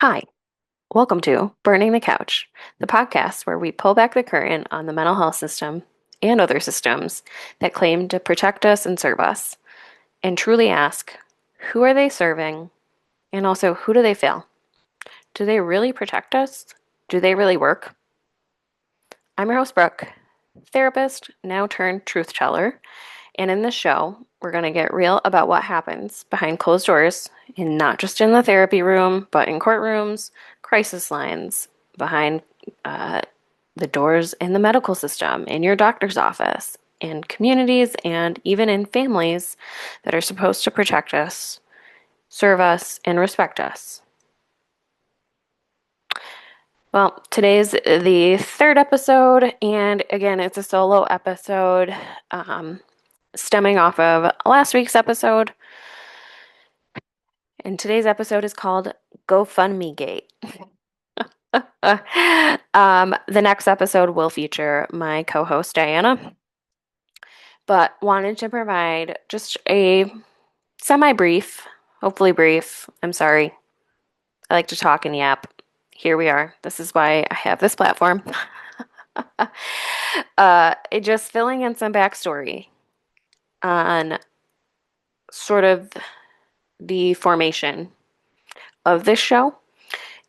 Hi, welcome to Burning the Couch, the podcast where we pull back the curtain on the mental health system and other systems that claim to protect us and serve us, and truly ask, who are they serving? And also, who do they fail? Do they really protect us? Do they really work? I'm your host, Brooke, therapist, now turned truth teller, and in this show, we're going to get real about what happens behind closed doors, and not just in the therapy room, but in courtrooms, crisis lines, behind uh, the doors in the medical system, in your doctor's office, in communities, and even in families that are supposed to protect us, serve us, and respect us. Well, today's the third episode, and again, it's a solo episode stemming off of last week's episode. And today's episode is called GoFundMe Gate. The next episode will feature my co host, Diana, but wanted to provide just a semi brief, hopefully brief. I'm sorry. I like to talk and yap. Here we are. This is why I have this platform. Just filling in some backstory on sort of the formation of this show.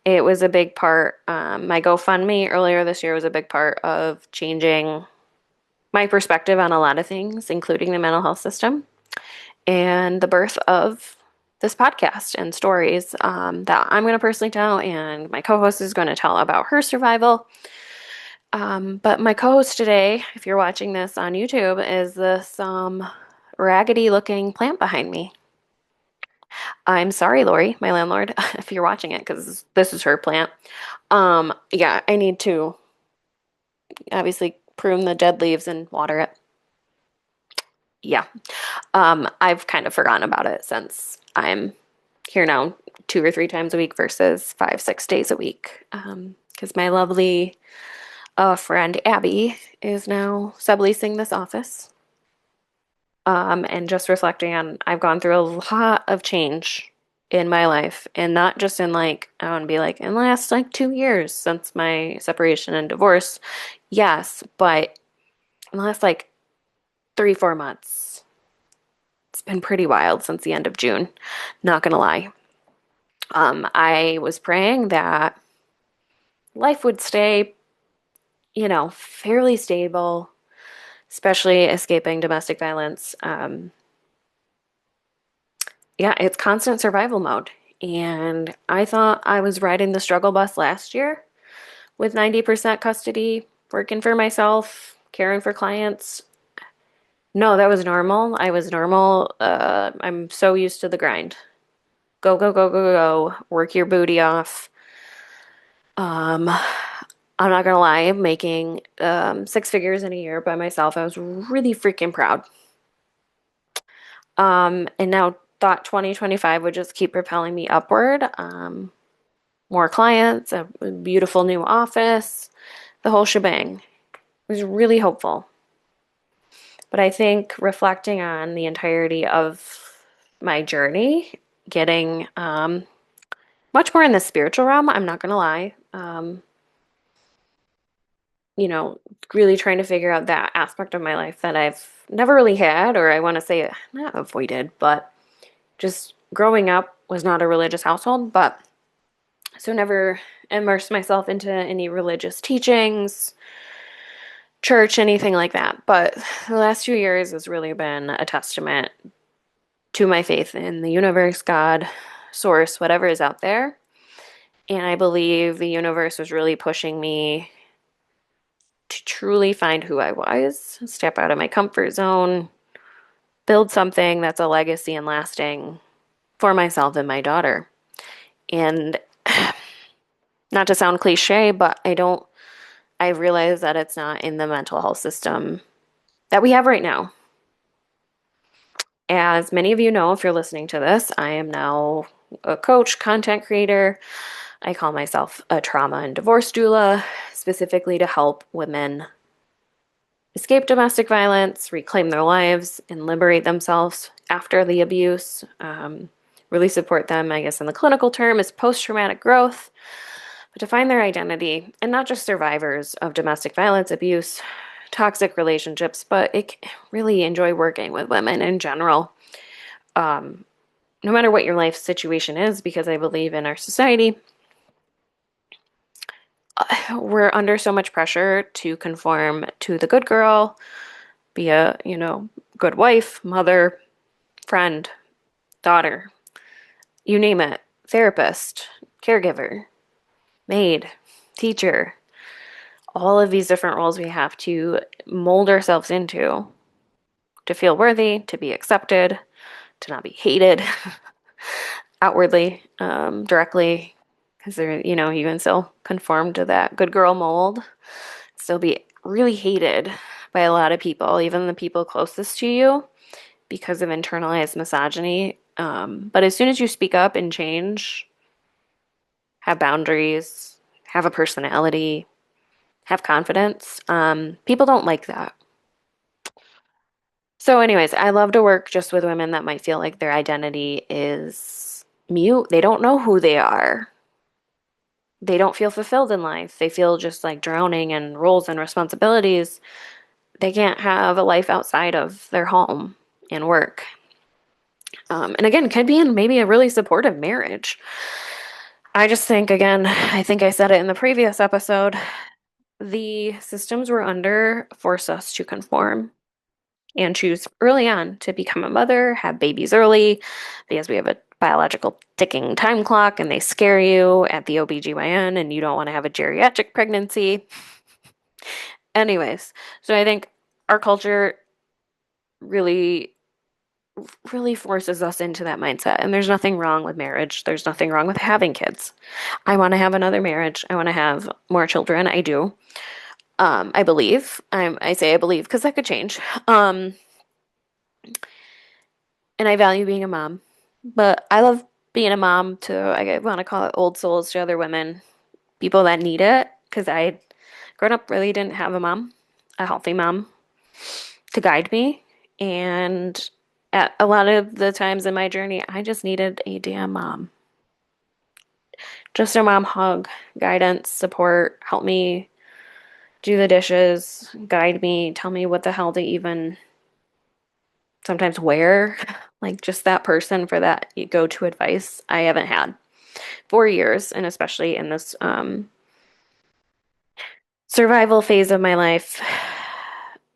It was a big part, my GoFundMe earlier this year was a big part of changing my perspective on a lot of things, including the mental health system, and the birth of this podcast and stories that I'm going to personally tell, and my co host is going to tell about her survival. But my co host today, if you're watching this on YouTube, is this raggedy looking plant behind me. I'm sorry, Lori, my landlord, if you're watching it, because this is her plant. Yeah, I need to obviously prune the dead leaves and water it. Yeah. I've kind of forgotten about it since I'm here now 2 or 3 times a week versus 5, 6 days a week. Because my lovely friend Abby is now subleasing this office. And just reflecting on, I've gone through a lot of change in my life, and not just in like, I want to be like, in the last like 2 years since my separation and divorce. Yes, but in the last like 3, 4 months, it's been pretty wild since the end of June. Not gonna lie. I was praying that life would stay, fairly stable, especially escaping domestic violence. Yeah, it's constant survival mode. And I thought I was riding the struggle bus last year with 90% custody, working for myself, caring for clients. No, that was normal. I was normal. I'm so used to the grind. Go, go, go, go, go. Work your booty off. Um, I'm not gonna lie, making 6 figures in a year by myself, I was really freaking proud. And now thought 2025 would just keep propelling me upward. More clients, a beautiful new office, the whole shebang. It was really hopeful. But I think reflecting on the entirety of my journey, getting much more in the spiritual realm, I'm not gonna lie. You know, really trying to figure out that aspect of my life that I've never really had, or I want to say not avoided, but just growing up was not a religious household, but so never immersed myself into any religious teachings, church, anything like that. But the last 2 years has really been a testament to my faith in the universe, God, source, whatever is out there. And I believe the universe was really pushing me to truly find who I was, step out of my comfort zone, build something that's a legacy and lasting for myself and my daughter. And not to sound cliche, but I realize that it's not in the mental health system that we have right now. As many of you know, if you're listening to this, I am now a coach, content creator. I call myself a trauma and divorce doula, specifically to help women escape domestic violence, reclaim their lives, and liberate themselves after the abuse. really support them, I guess in the clinical term, is post-traumatic growth, but to find their identity and not just survivors of domestic violence, abuse, toxic relationships, but really enjoy working with women in general. No matter what your life situation is, because I believe in our society, we're under so much pressure to conform to the good girl, be a, good wife, mother, friend, daughter, you name it, therapist, caregiver, maid, teacher, all of these different roles we have to mold ourselves into to feel worthy, to be accepted, to not be hated outwardly, directly, because you can still conform to that good girl mold, still be really hated by a lot of people, even the people closest to you, because of internalized misogyny. But as soon as you speak up and change, have boundaries, have a personality, have confidence, people don't like that. So, anyways, I love to work just with women that might feel like their identity is mute. They don't know who they are. They don't feel fulfilled in life. They feel just like drowning in roles and responsibilities. They can't have a life outside of their home and work. And again, could be in maybe a really supportive marriage. I just think, again, I think I said it in the previous episode, the systems we're under force us to conform and choose early on to become a mother, have babies early, because we have a biological ticking time clock and they scare you at the OBGYN and you don't want to have a geriatric pregnancy. Anyways, so I think our culture really, really forces us into that mindset. And there's nothing wrong with marriage. There's nothing wrong with having kids. I want to have another marriage. I want to have more children. I do. I believe. I say I believe because that could change. And I value being a mom. But I love being a mom to, I want to call it old souls, to other women, people that need it. Because I, growing up, really didn't have a mom, a healthy mom to guide me. And at a lot of the times in my journey, I just needed a damn mom. Just a mom hug, guidance, support, help me do the dishes, guide me, tell me what the hell to even sometimes wear. Like just that person for that go-to advice I haven't had for years, and especially in this survival phase of my life.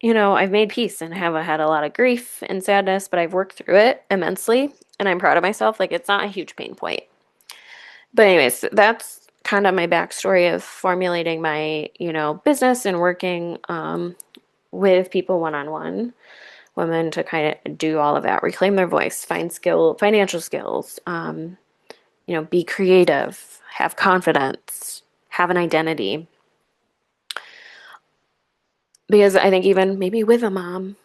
I've made peace and have had a lot of grief and sadness, but I've worked through it immensely, and I'm proud of myself. Like it's not a huge pain point. But anyways, that's kind of my backstory of formulating my, business and working with people one-on-one, women to kind of do all of that, reclaim their voice, find financial skills, be creative, have confidence, have an identity. Because I think even maybe with a mom,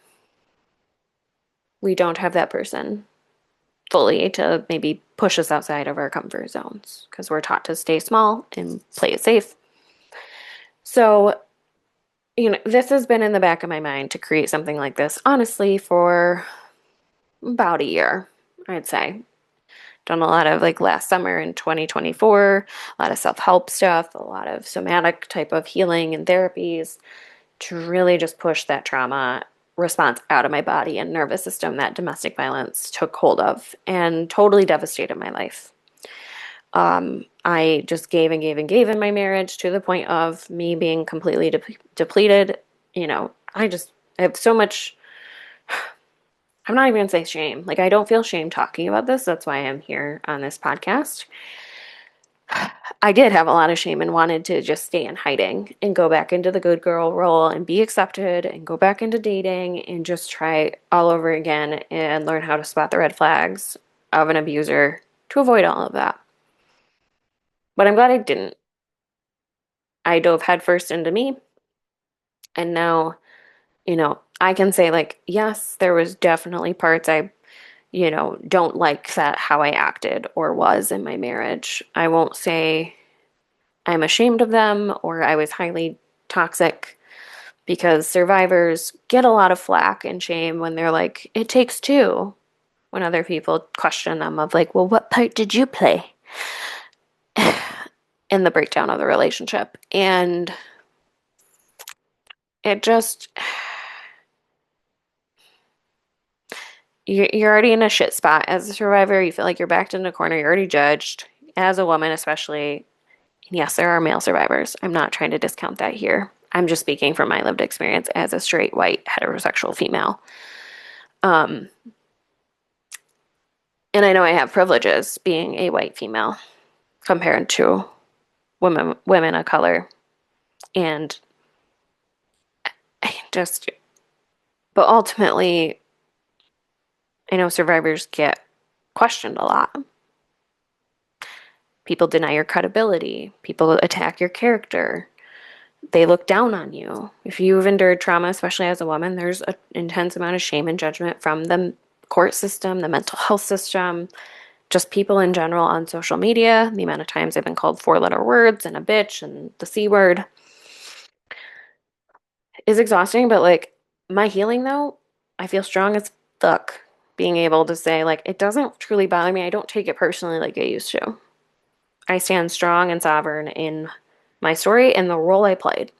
we don't have that person fully to maybe push us outside of our comfort zones because we're taught to stay small and play it safe. So, this has been in the back of my mind to create something like this, honestly, for about a year, I'd say. Done a lot of like last summer in 2024, a lot of self-help stuff, a lot of somatic type of healing and therapies to really just push that trauma response out of my body and nervous system that domestic violence took hold of and totally devastated my life. I just gave and gave in my marriage to the point of me being completely depleted. I have so much. I'm not even going to say shame. Like, I don't feel shame talking about this. That's why I'm here on this podcast. I did have a lot of shame and wanted to just stay in hiding and go back into the good girl role and be accepted and go back into dating and just try all over again and learn how to spot the red flags of an abuser to avoid all of that. But I'm glad I didn't. I dove headfirst into me. And now, I can say, like, yes, there was definitely parts I don't like that how I acted or was in my marriage. I won't say I'm ashamed of them or I was highly toxic because survivors get a lot of flack and shame when they're like, it takes two. when other people question them of like, well, what part did you play in the breakdown of the relationship? And it just, you're already in a shit spot as a survivor. You feel like you're backed in a corner. You're already judged. As a woman, especially, yes, there are male survivors. I'm not trying to discount that here. I'm just speaking from my lived experience as a straight, white, heterosexual female. Um, and I know I have privileges being a white female compared to women of color. And I just, but ultimately, I know survivors get questioned a lot. People deny your credibility. People attack your character. They look down on you. If you've endured trauma, especially as a woman, there's an intense amount of shame and judgment from the court system, the mental health system, just people in general on social media. The amount of times I've been called four-letter words and a bitch and the C word is exhausting. But like my healing, though, I feel strong as fuck being able to say, like, it doesn't truly bother me. I don't take it personally like I used to. I stand strong and sovereign in my story and the role I played.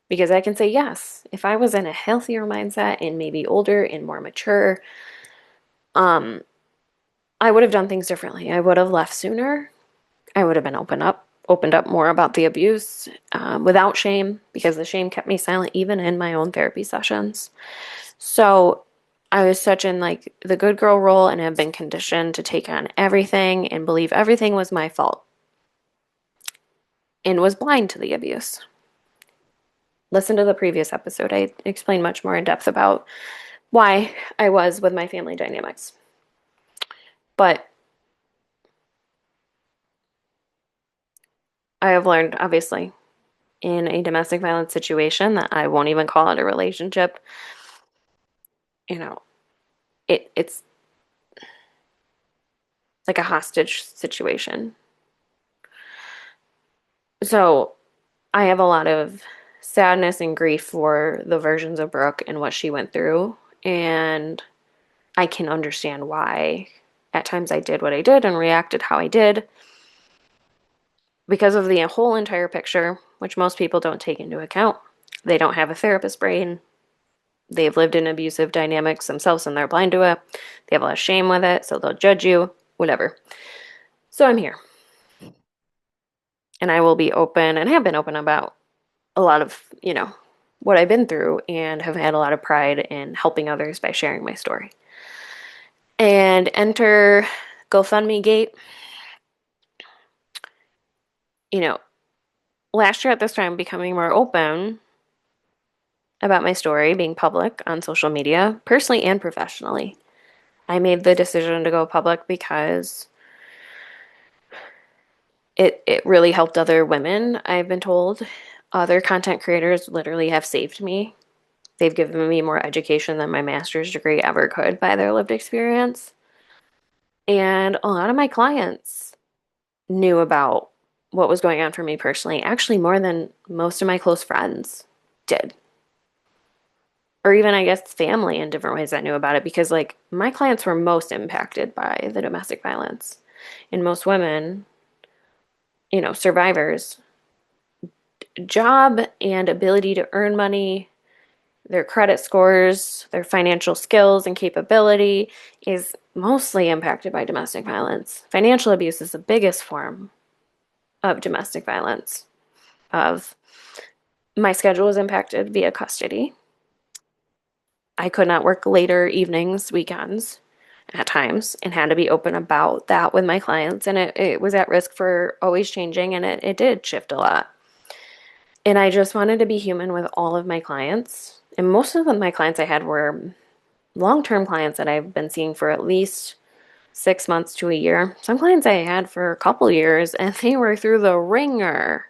Because I can say, yes, if I was in a healthier mindset and maybe older and more mature, um, I would have done things differently. I would have left sooner. I would have been opened up more about the abuse without shame, because the shame kept me silent even in my own therapy sessions. So I was such in like the good girl role and have been conditioned to take on everything and believe everything was my fault and was blind to the abuse. Listen to the previous episode. I explained much more in depth about why I was with my family dynamics. But I have learned, obviously, in a domestic violence situation that I won't even call it a relationship. You know, it's like a hostage situation. So I have a lot of sadness and grief for the versions of Brooke and what she went through. And I can understand why at times I did what I did and reacted how I did because of the whole entire picture, which most people don't take into account. They don't have a therapist brain. They've lived in abusive dynamics themselves and they're blind to it. They have a lot of shame with it, so they'll judge you, whatever. So I'm here. And I will be open and have been open about a lot of, what I've been through and have had a lot of pride in helping others by sharing my story. And enter GoFundMe gate. You know, last year at this time, becoming more open about my story being public on social media, personally and professionally. I made the decision to go public because it really helped other women. I've been told other content creators literally have saved me. They've given me more education than my master's degree ever could by their lived experience. And a lot of my clients knew about what was going on for me personally, actually more than most of my close friends did. Or even, I guess, family in different ways that knew about it, because like my clients were most impacted by the domestic violence. And most women, survivors, job and ability to earn money, their credit scores, their financial skills and capability is mostly impacted by domestic violence. Financial abuse is the biggest form of domestic violence. Of my schedule was impacted via custody. I could not work later evenings, weekends at times, and had to be open about that with my clients. And it was at risk for always changing, and it did shift a lot. And I just wanted to be human with all of my clients. And most of my clients I had were long-term clients that I've been seeing for at least 6 months to a year. Some clients I had for a couple years, and they were through the ringer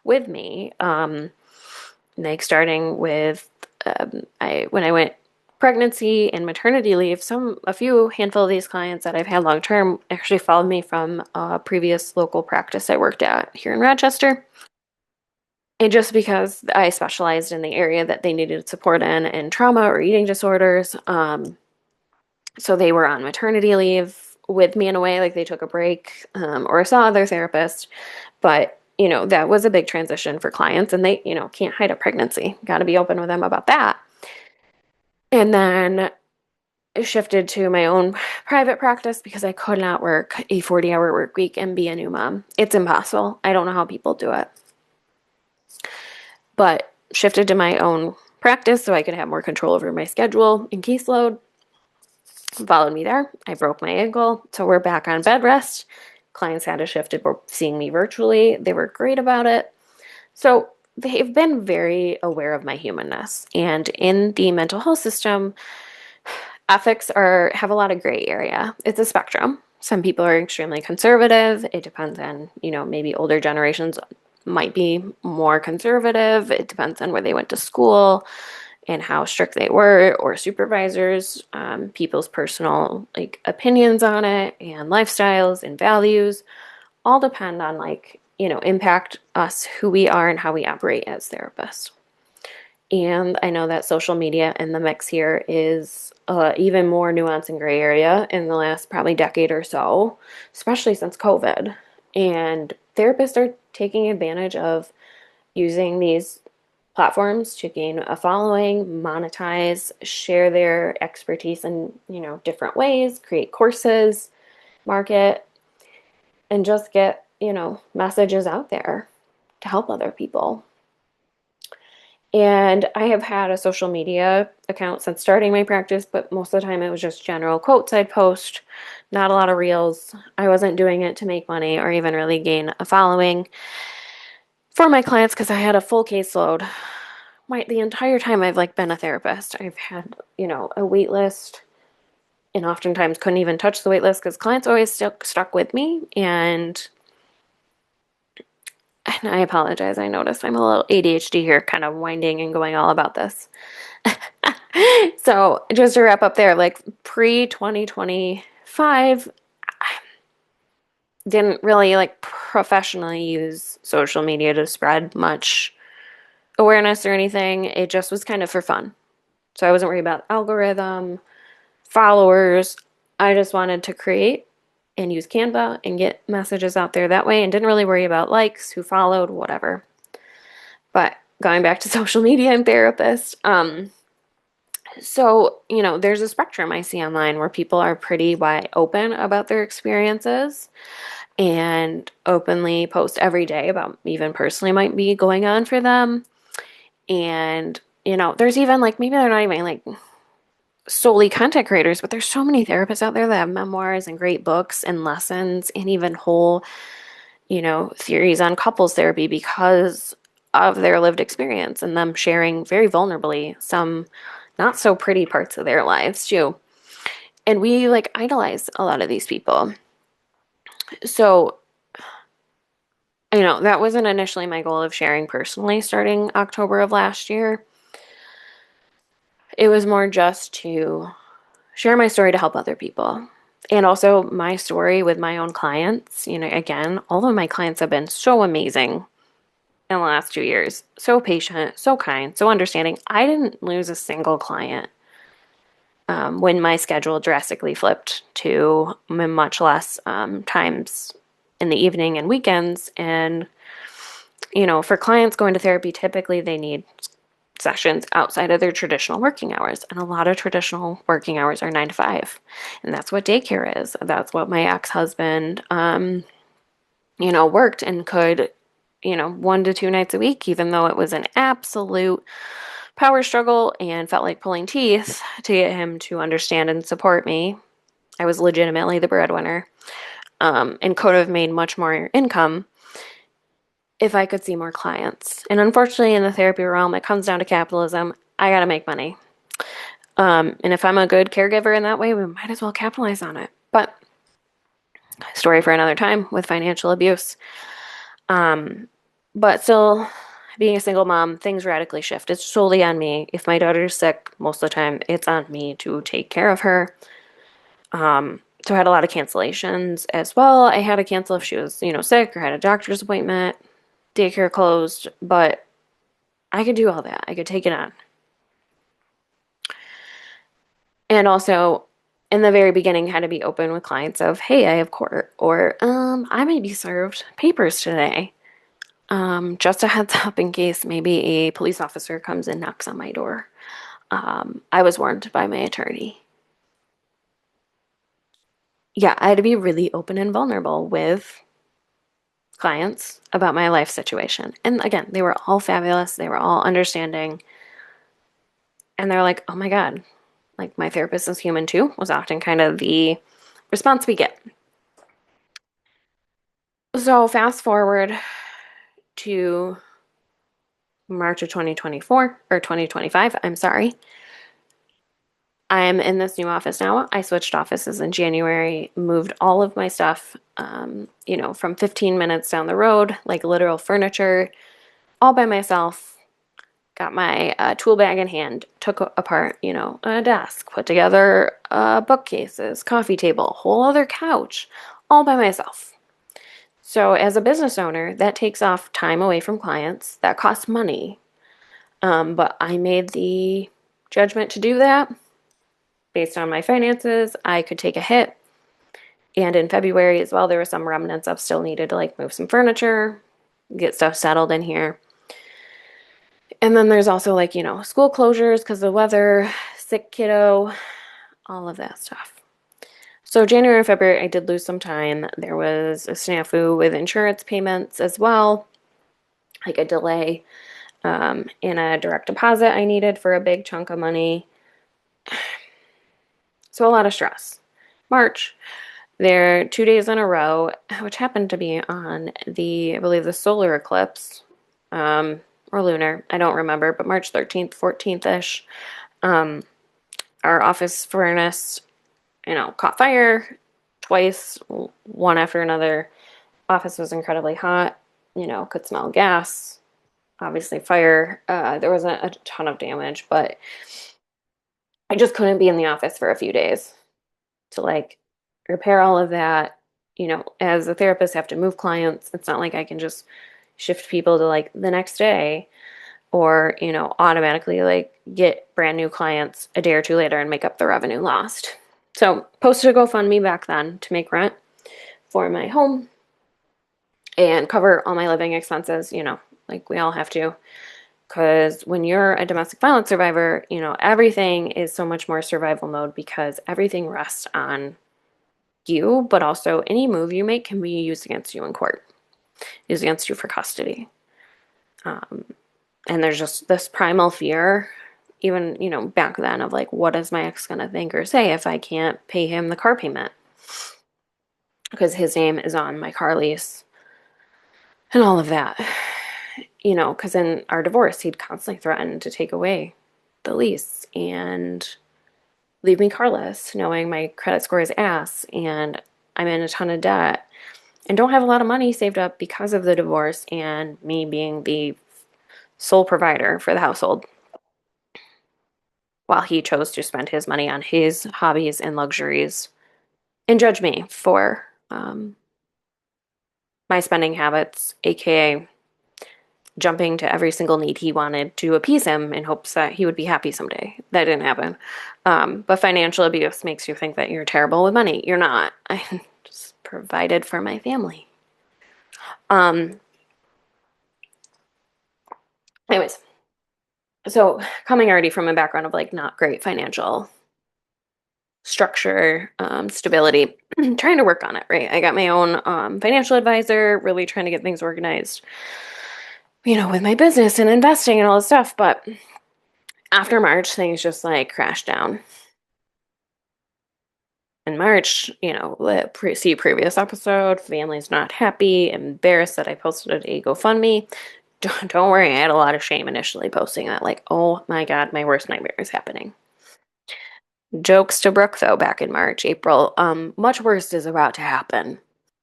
with me. Like starting with when I went pregnancy and maternity leave, a few handful of these clients that I've had long term actually followed me from a previous local practice I worked at here in Rochester. And just because I specialized in the area that they needed support in trauma or eating disorders, So they were on maternity leave with me in a way, like they took a break, or saw their therapist. But, that was a big transition for clients, and they, can't hide a pregnancy. Got to be open with them about that. And then shifted to my own private practice because I could not work a 40-hour work week and be a new mom. It's impossible. I don't know how people do it. But shifted to my own practice so I could have more control over my schedule and caseload. Followed me there. I broke my ankle, so we're back on bed rest. Clients had to shift to seeing me virtually. They were great about it. So they've been very aware of my humanness. And in the mental health system, ethics have a lot of gray area. It's a spectrum. Some people are extremely conservative. It depends on, maybe older generations might be more conservative. It depends on where they went to school and how strict they were, or supervisors, people's personal opinions on it, and lifestyles and values all depend on impact us, who we are, and how we operate as therapists. And I know that social media in the mix here is even more nuanced and gray area in the last probably decade or so, especially since COVID. And therapists are taking advantage of using these platforms to gain a following, monetize, share their expertise in, different ways, create courses, market, and just get, messages out there to help other people. And I have had a social media account since starting my practice, but most of the time it was just general quotes I'd post, not a lot of reels. I wasn't doing it to make money or even really gain a following for my clients because I had a full caseload. The entire time I've been a therapist, I've had, a wait list, and oftentimes couldn't even touch the wait list because clients always stuck with me. And I apologize. I noticed I'm a little ADHD here, kind of winding and going all about this. So just to wrap up there, pre 2025, didn't really professionally use social media to spread much awareness or anything. It just was kind of for fun. So I wasn't worried about algorithm, followers. I just wanted to create and use Canva and get messages out there that way, and didn't really worry about likes, who followed, whatever. But going back to social media and therapists, so, there's a spectrum I see online where people are pretty wide open about their experiences and openly post every day about even personally might be going on for them. And, there's even maybe they're not even solely content creators, but there's so many therapists out there that have memoirs and great books and lessons and even whole, theories on couples therapy because of their lived experience and them sharing very vulnerably some not so pretty parts of their lives too. And we idolize a lot of these people. So, that wasn't initially my goal of sharing personally starting October of last year. It was more just to share my story to help other people. And also my story with my own clients. Again, all of my clients have been so amazing in the last 2 years. So patient, so kind, so understanding. I didn't lose a single client when my schedule drastically flipped to much less times in the evening and weekends. And, for clients going to therapy, typically they need sessions outside of their traditional working hours. And a lot of traditional working hours are 9 to 5. And that's what daycare is. That's what my ex-husband, worked and could, 1 to 2 nights a week, even though it was an absolute power struggle and felt like pulling teeth to get him to understand and support me. I was legitimately the breadwinner, and could have made much more income if I could see more clients. And unfortunately, in the therapy realm, it comes down to capitalism. I got to make money. And if I'm a good caregiver in that way, we might as well capitalize on it. But story for another time with financial abuse. But still, being a single mom, things radically shift. It's solely on me. If my daughter's sick, most of the time, it's on me to take care of her. So I had a lot of cancellations as well. I had to cancel if she was, sick or had a doctor's appointment, daycare closed, but I could do all that. I could take it on. And also, in the very beginning had to be open with clients of, hey, I have court, or I might be served papers today. Just a heads up in case maybe a police officer comes and knocks on my door. I was warned by my attorney. Yeah, I had to be really open and vulnerable with clients about my life situation. And again, they were all fabulous. They were all understanding. And they're like, oh my God, like my therapist is human too, was often kind of the response we get. So fast forward to March of 2024 or 2025, I'm sorry. I'm in this new office now. I switched offices in January, moved all of my stuff, from 15 minutes down the road, like literal furniture, all by myself. Got my tool bag in hand, took apart, a desk, put together bookcases, coffee table, whole other couch, all by myself. So, as a business owner, that takes off time away from clients. That costs money. But I made the judgment to do that based on my finances. I could take a hit. And in February as well, there were some remnants of still needed to like move some furniture, get stuff settled in here. And then there's also like, school closures because of the weather, sick kiddo, all of that stuff. So January and February, I did lose some time. There was a snafu with insurance payments as well, like a delay in a direct deposit I needed for a big chunk of money. So a lot of stress. March, there 2 days in a row, which happened to be on I believe the solar eclipse, or lunar, I don't remember, but March 13th, 14th-ish, our office furnace, caught fire twice, one after another. Office was incredibly hot, could smell gas, obviously fire. There wasn't a ton of damage, but I just couldn't be in the office for a few days to like repair all of that. As a therapist, I have to move clients. It's not like I can just shift people to like the next day or, automatically like get brand new clients a day or two later and make up the revenue lost. So posted a GoFundMe back then to make rent for my home and cover all my living expenses, like we all have to. Because when you're a domestic violence survivor, everything is so much more survival mode because everything rests on you, but also any move you make can be used against you in court, used against you for custody. And there's just this primal fear, even, back then of like, what is my ex going to think or say if I can't pay him the car payment? Because his name is on my car lease and all of that. Because in our divorce, he'd constantly threaten to take away the lease and leave me carless, knowing my credit score is ass and I'm in a ton of debt and don't have a lot of money saved up because of the divorce and me being the sole provider for the household while he chose to spend his money on his hobbies and luxuries and judge me for my spending habits, aka jumping to every single need he wanted to appease him in hopes that he would be happy someday. That didn't happen. But financial abuse makes you think that you're terrible with money. You're not. I just provided for my family. Anyways, so coming already from a background of like not great financial structure, stability, trying to work on it, right? I got my own financial advisor, really trying to get things organized, with my business and investing and all this stuff. But after March, things just like crashed down. In March, see previous episode, family's not happy, embarrassed that I posted a GoFundMe. Don't worry, I had a lot of shame initially posting that, like, oh my God, my worst nightmare is happening. Jokes to Brooke, though, back in March, April, much worse is about to happen.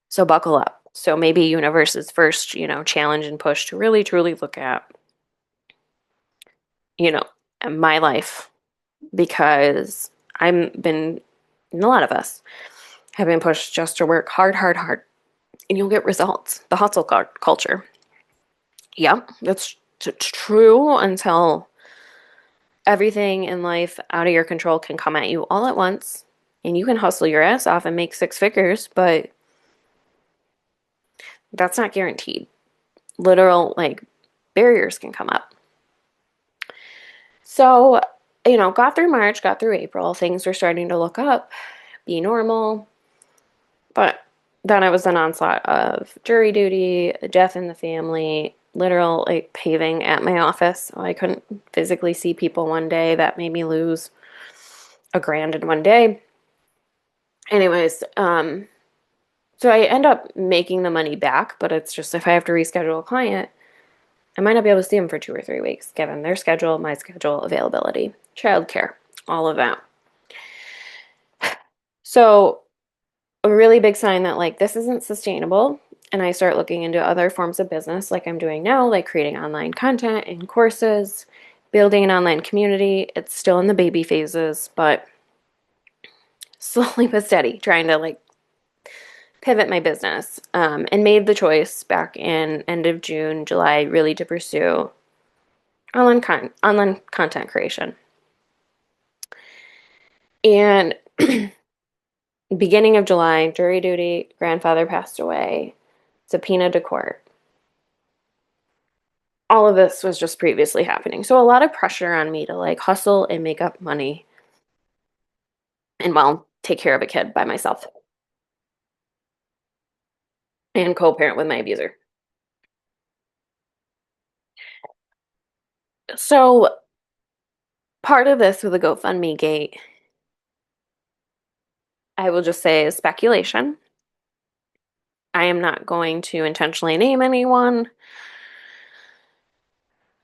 So buckle up. So maybe universe's first, challenge and push to really truly look at, you know, my life because I've been, and a lot of us have been pushed just to work hard, hard, hard, and you'll get results. The hustle culture. Yep, that's true until everything in life out of your control can come at you all at once And you can hustle your ass off and make six figures, but that's not guaranteed. Literal, like, barriers can come up. So, got through March, got through April. Things were starting to look up, be normal. But then it was an onslaught of jury duty, death in the family, literal, like, paving at my office. So I couldn't physically see people one day. That made me lose $1,000 in one day. Anyways, so I end up making the money back, but it's just if I have to reschedule a client, I might not be able to see them for 2 or 3 weeks, given their schedule, my schedule, availability, childcare, all of that. So a really big sign that like this isn't sustainable. And I start looking into other forms of business like I'm doing now, like creating online content and courses, building an online community. It's still in the baby phases, but slowly but steady, trying to like pivot my business, and made the choice back in end of June, July, really to pursue online content creation. And beginning of July, jury duty, grandfather passed away, subpoena to court. All of this was just previously happening. So a lot of pressure on me to like hustle and make up money and well, take care of a kid by myself and co-parent with my abuser. So part of this with the GoFundMe gate, I will just say is speculation. I am not going to intentionally name anyone.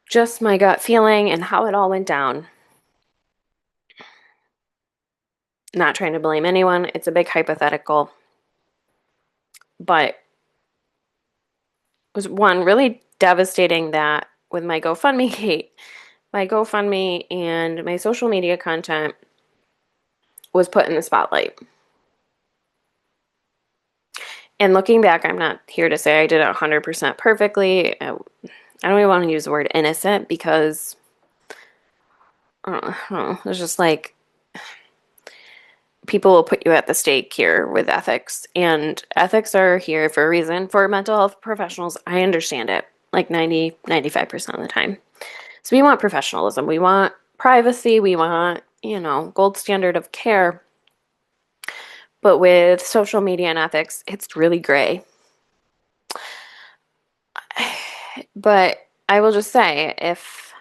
Just my gut feeling and how it all went down. Not trying to blame anyone. It's a big hypothetical. But it was one really devastating that with my GoFundMe gate, my GoFundMe and my social media content was put in the spotlight. And looking back, I'm not here to say I did it 100% perfectly. I don't even want to use the word innocent because I don't know, it's just like people will put you at the stake here with ethics, and ethics are here for a reason. For mental health professionals, I understand it like 95% of the time. So we want professionalism, we want privacy, we want, gold standard of care. But with social media and ethics, it's really gray. But I will just say, if,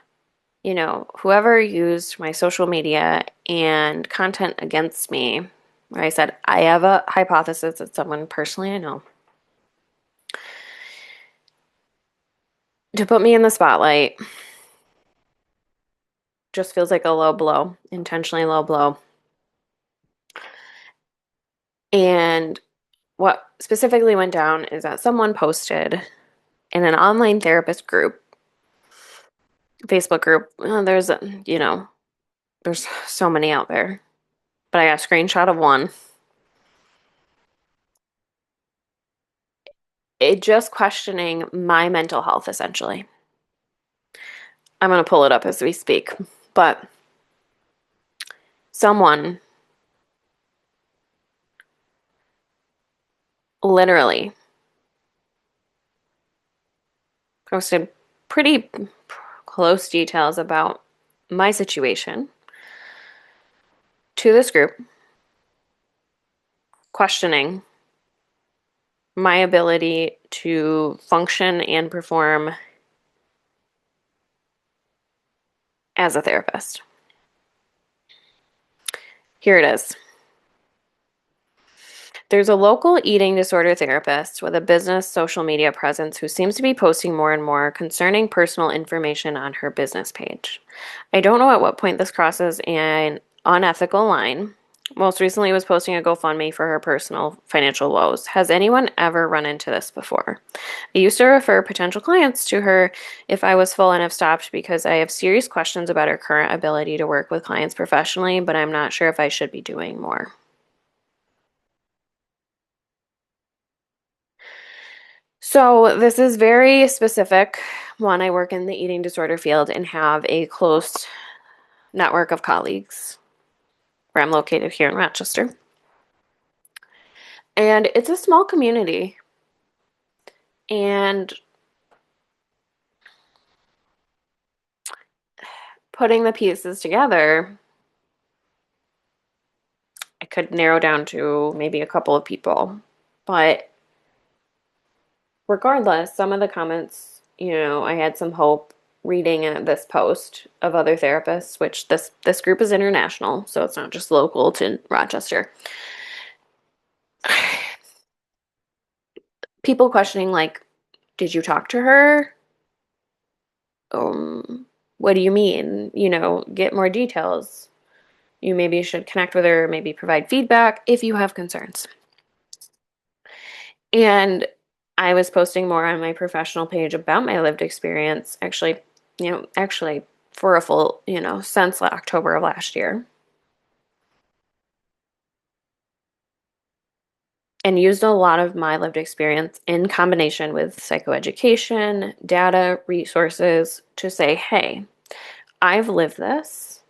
whoever used my social media and content against me, where I said, I have a hypothesis that someone personally I know, to put me in the spotlight just feels like a low blow, intentionally low blow. And what specifically went down is that someone posted in an online therapist group, Facebook group. There's so many out there, but I got a screenshot of one. It just questioning my mental health, essentially. I'm going to pull it up as we speak, but someone literally posted pretty close details about my situation to this group, questioning my ability to function and perform as a therapist. Here it is. There's a local eating disorder therapist with a business social media presence who seems to be posting more and more concerning personal information on her business page. I don't know at what point this crosses an unethical line. Most recently was posting a GoFundMe for her personal financial woes. Has anyone ever run into this before? I used to refer potential clients to her if I was full and have stopped because I have serious questions about her current ability to work with clients professionally, but I'm not sure if I should be doing more. So this is very specific. One, I work in the eating disorder field and have a close network of colleagues where I'm located here in Rochester. And it's a small community. And putting the pieces together, I could narrow down to maybe a couple of people. But regardless, some of the comments, I had some hope reading this post of other therapists, which this group is international, so it's not just local to Rochester. People questioning like, did you talk to her? What do you mean? Get more details. You maybe should connect with her, maybe provide feedback if you have concerns. And I was posting more on my professional page about my lived experience, actually for a full, since October of last year. And used a lot of my lived experience in combination with psychoeducation, data, resources to say, hey, I've lived this.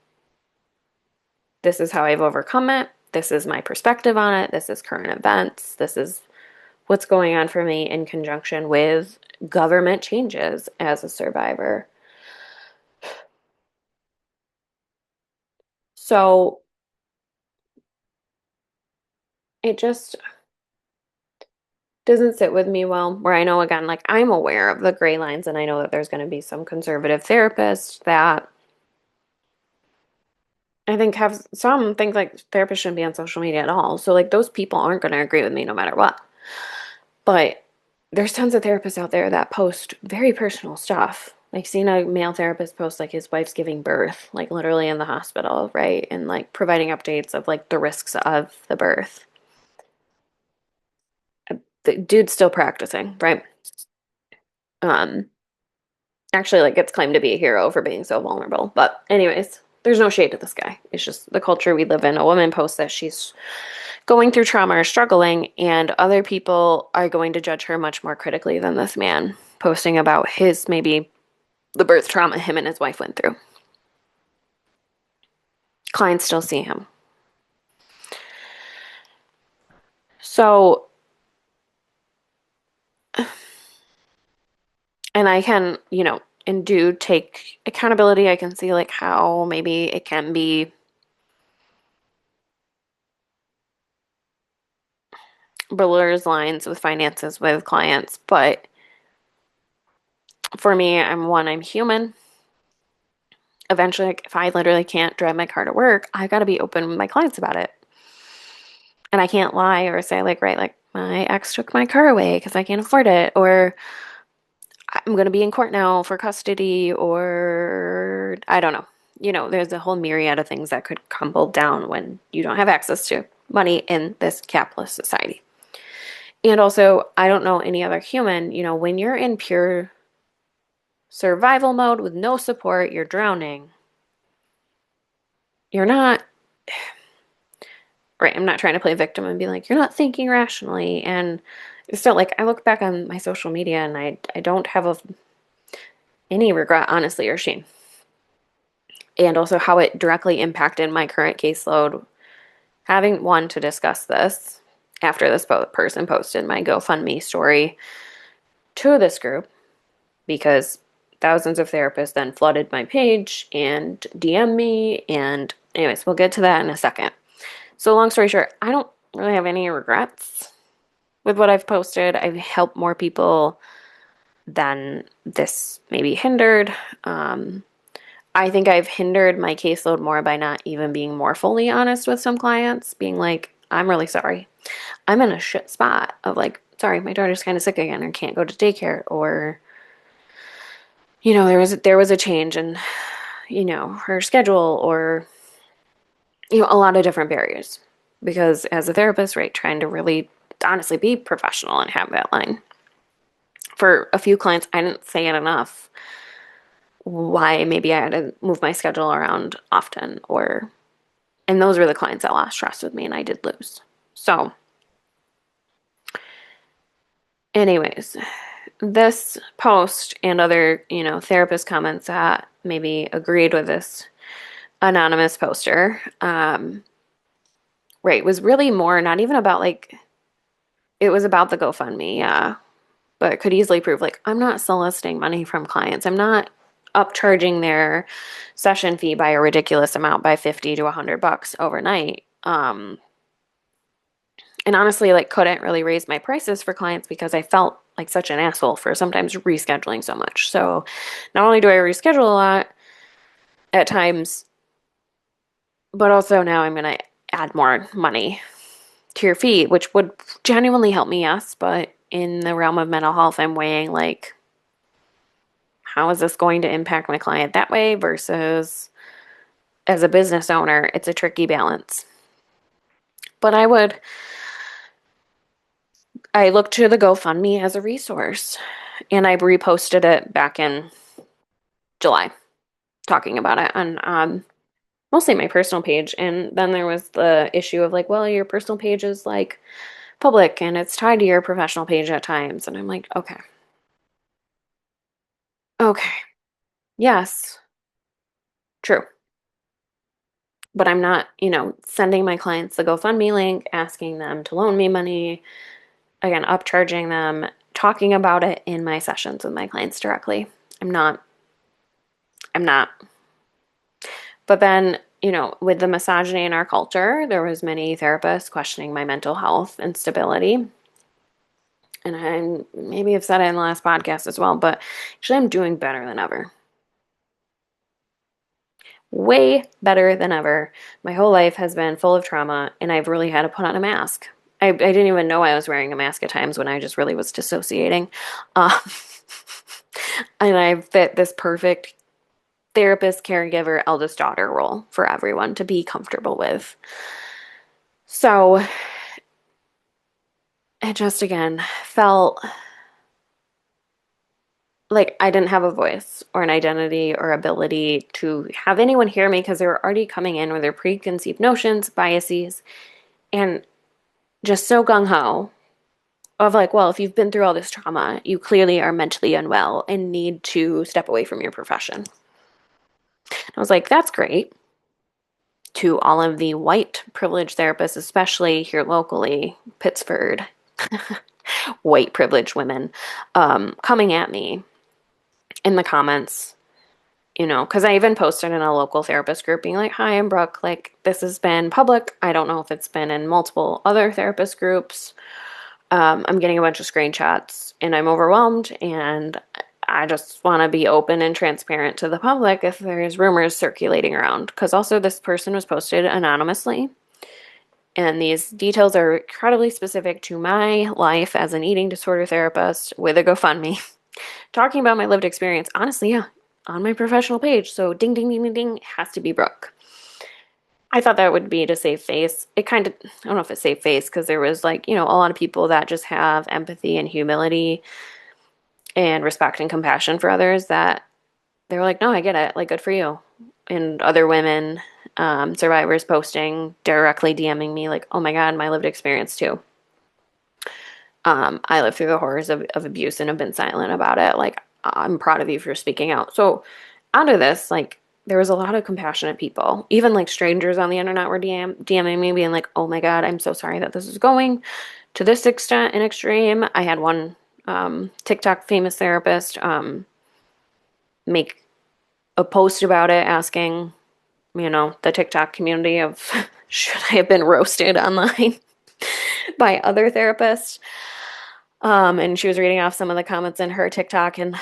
This is how I've overcome it. This is my perspective on it. This is current events. This is what's going on for me in conjunction with government changes as a survivor. So it just doesn't sit with me well, where I know, again, like I'm aware of the gray lines and I know that there's going to be some conservative therapists that I think have some things like therapists shouldn't be on social media at all. So like those people aren't going to agree with me no matter what. But there's tons of therapists out there that post very personal stuff. Like seeing a male therapist post like his wife's giving birth, like literally in the hospital, right? And like providing updates of like the risks of the birth. The dude's still practicing, right? Um, Actually like gets claimed to be a hero for being so vulnerable. But anyways, there's no shade to this guy. It's just the culture we live in. A woman posts that she's going through trauma or struggling, and other people are going to judge her much more critically than this man posting about his maybe the birth trauma him and his wife went through. Clients still see him. So, and I can, and do take accountability. I can see like how maybe it can be blurs lines with finances with clients, but for me, I'm human. Eventually, like, if I literally can't drive my car to work, I got to be open with my clients about it. And I can't lie or say, like, right, like, my ex took my car away because I can't afford it, or I'm going to be in court now for custody, or I don't know. There's a whole myriad of things that could crumble down when you don't have access to money in this capitalist society. And also, I don't know any other human, when you're in pure survival mode with no support, you're drowning. You're not, right? I'm not trying to play victim and be like, you're not thinking rationally. And still, like, I look back on my social media and I don't have any regret, honestly, or shame. And also how it directly impacted my current caseload. Having one to discuss this after this person posted my GoFundMe story to this group, because thousands of therapists then flooded my page and DM me. And anyways, we'll get to that in a second. So long story short, I don't really have any regrets with what I've posted. I've helped more people than this maybe hindered. I think I've hindered my caseload more by not even being more fully honest with some clients, being like, I'm really sorry. I'm in a shit spot of like, sorry, my daughter's kind of sick again or can't go to daycare, or there was a change in her schedule, or a lot of different barriers. Because as a therapist, right, trying to really honestly be professional and have that line. For a few clients, I didn't say it enough why maybe I had to move my schedule around often, and those were the clients that lost trust with me and I did lose. So anyways, this post and other, therapist comments that maybe agreed with this anonymous poster, right, was really more not even about like It was about the GoFundMe, yeah. But it could easily prove like I'm not soliciting money from clients. I'm not upcharging their session fee by a ridiculous amount by 50 to $100 overnight. And honestly, like couldn't really raise my prices for clients because I felt like such an asshole for sometimes rescheduling so much. So not only do I reschedule a lot at times, but also now I'm going to add more money to your fee, which would genuinely help me, yes. But in the realm of mental health, I'm weighing like, how is this going to impact my client that way versus as a business owner, it's a tricky balance. But I looked to the GoFundMe as a resource and I reposted it back in July talking about it on mostly my personal page. And then there was the issue of like, well, your personal page is like public and it's tied to your professional page at times. And I'm like, okay, okay, yes, true. But I'm not, sending my clients the GoFundMe link, asking them to loan me money, again, upcharging them, talking about it in my sessions with my clients directly. I'm not, I'm not. But then, with the misogyny in our culture, there was many therapists questioning my mental health and stability. And I maybe have said it in the last podcast as well, but actually I'm doing better than ever. Way better than ever. My whole life has been full of trauma, and I've really had to put on a mask. I didn't even know I was wearing a mask at times when I just really was dissociating. Uh, and I fit this perfect therapist, caregiver, eldest daughter role for everyone to be comfortable with. So it just again felt like I didn't have a voice or an identity or ability to have anyone hear me because they were already coming in with their preconceived notions, biases, and just so gung ho of like, well, if you've been through all this trauma, you clearly are mentally unwell and need to step away from your profession. I was like, that's great. To all of the white privileged therapists, especially here locally, Pittsford, white privileged women, coming at me in the comments, because I even posted in a local therapist group being like, hi, I'm Brooke. Like, this has been public. I don't know if it's been in multiple other therapist groups. I'm getting a bunch of screenshots and I'm overwhelmed and I just want to be open and transparent to the public if there's rumors circulating around. Because also, this person was posted anonymously. And these details are incredibly specific to my life as an eating disorder therapist with a GoFundMe. Talking about my lived experience, honestly, yeah, on my professional page. So ding, ding, ding, ding, ding, has to be Brooke. I thought that would be to save face. It kind of, I don't know if it's save face because there was like, a lot of people that just have empathy and humility and respect and compassion for others that they were like, no, I get it. Like, good for you. And other women, survivors posting, directly DMing me like, oh my God, my lived experience too. I lived through the horrors of abuse and have been silent about it. Like, I'm proud of you for speaking out. So, out of this, like, there was a lot of compassionate people. Even like strangers on the internet were DMing me, being like, oh my God, I'm so sorry that this is going to this extent and extreme. I had one TikTok famous therapist make a post about it asking, the TikTok community of should I have been roasted online by other therapists. And she was reading off some of the comments in her TikTok, and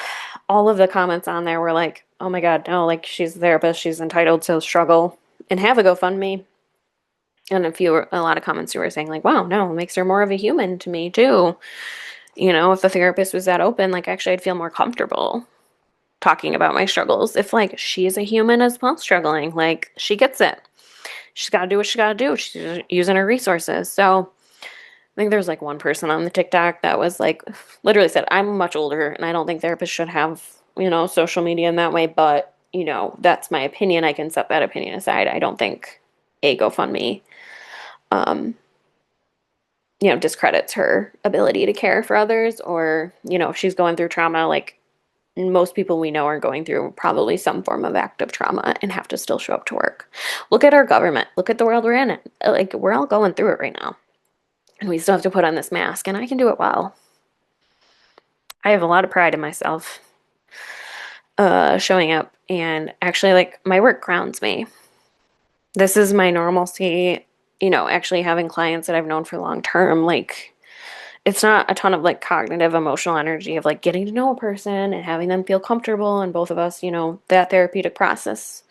all of the comments on there were like, oh my God, no, like she's a therapist, she's entitled to struggle and have a GoFundMe. And a lot of comments who were saying like, wow, no, it makes her more of a human to me too. If the therapist was that open, like actually I'd feel more comfortable talking about my struggles. If like she's a human as well struggling, like she gets it. She's got to do what she got to do. She's using her resources. So I think there's like one person on the TikTok that was like literally said, I'm much older and I don't think therapists should have, social media in that way, but, that's my opinion. I can set that opinion aside. I don't think a GoFundMe, um, discredits her ability to care for others or, if she's going through trauma, like most people we know are going through probably some form of active trauma and have to still show up to work. Look at our government. Look at the world we're in. Like, we're all going through it right now. and we still have to put on this mask, and I can do it well. I have a lot of pride in myself, showing up, and actually, like, my work grounds me. This is my normalcy, actually having clients that I've known for long term. Like, it's not a ton of like cognitive emotional energy of like getting to know a person and having them feel comfortable, and both of us, that therapeutic process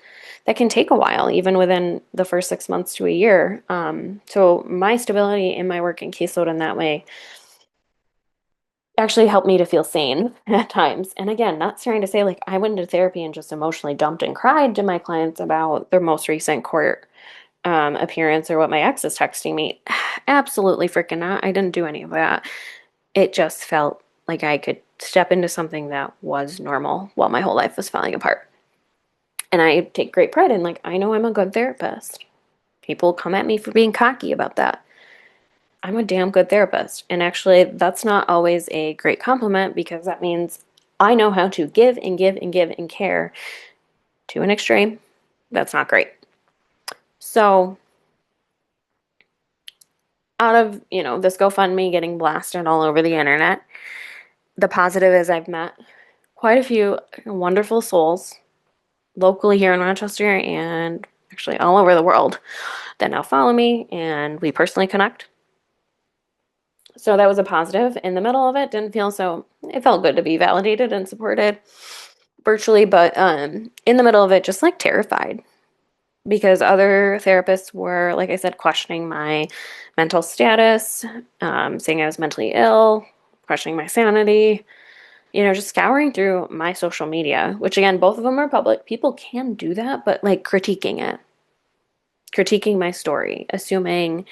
that can take a while, even within the first 6 months to a year. So my stability in my work and caseload in that way actually helped me to feel sane at times. And again, not trying to say like I went into therapy and just emotionally dumped and cried to my clients about their most recent court appearance or what my ex is texting me. Absolutely freaking not. I didn't do any of that. It just felt like I could step into something that was normal while my whole life was falling apart. And I take great pride in, like, I know I'm a good therapist. People come at me for being cocky about that. I'm a damn good therapist. And actually, that's not always a great compliment because that means I know how to give and give and give and care to an extreme. That's not great. So, out of, this GoFundMe getting blasted all over the internet, the positive is I've met quite a few wonderful souls locally here in Rochester and actually all over the world that now follow me and we personally connect. So that was a positive. In the middle of it, didn't feel so, it felt good to be validated and supported virtually, but in the middle of it, just like terrified because other therapists were, like I said, questioning my mental status, saying I was mentally ill, questioning my sanity, just scouring through my social media, which again, both of them are public. People can do that, but like critiquing it, critiquing my story, assuming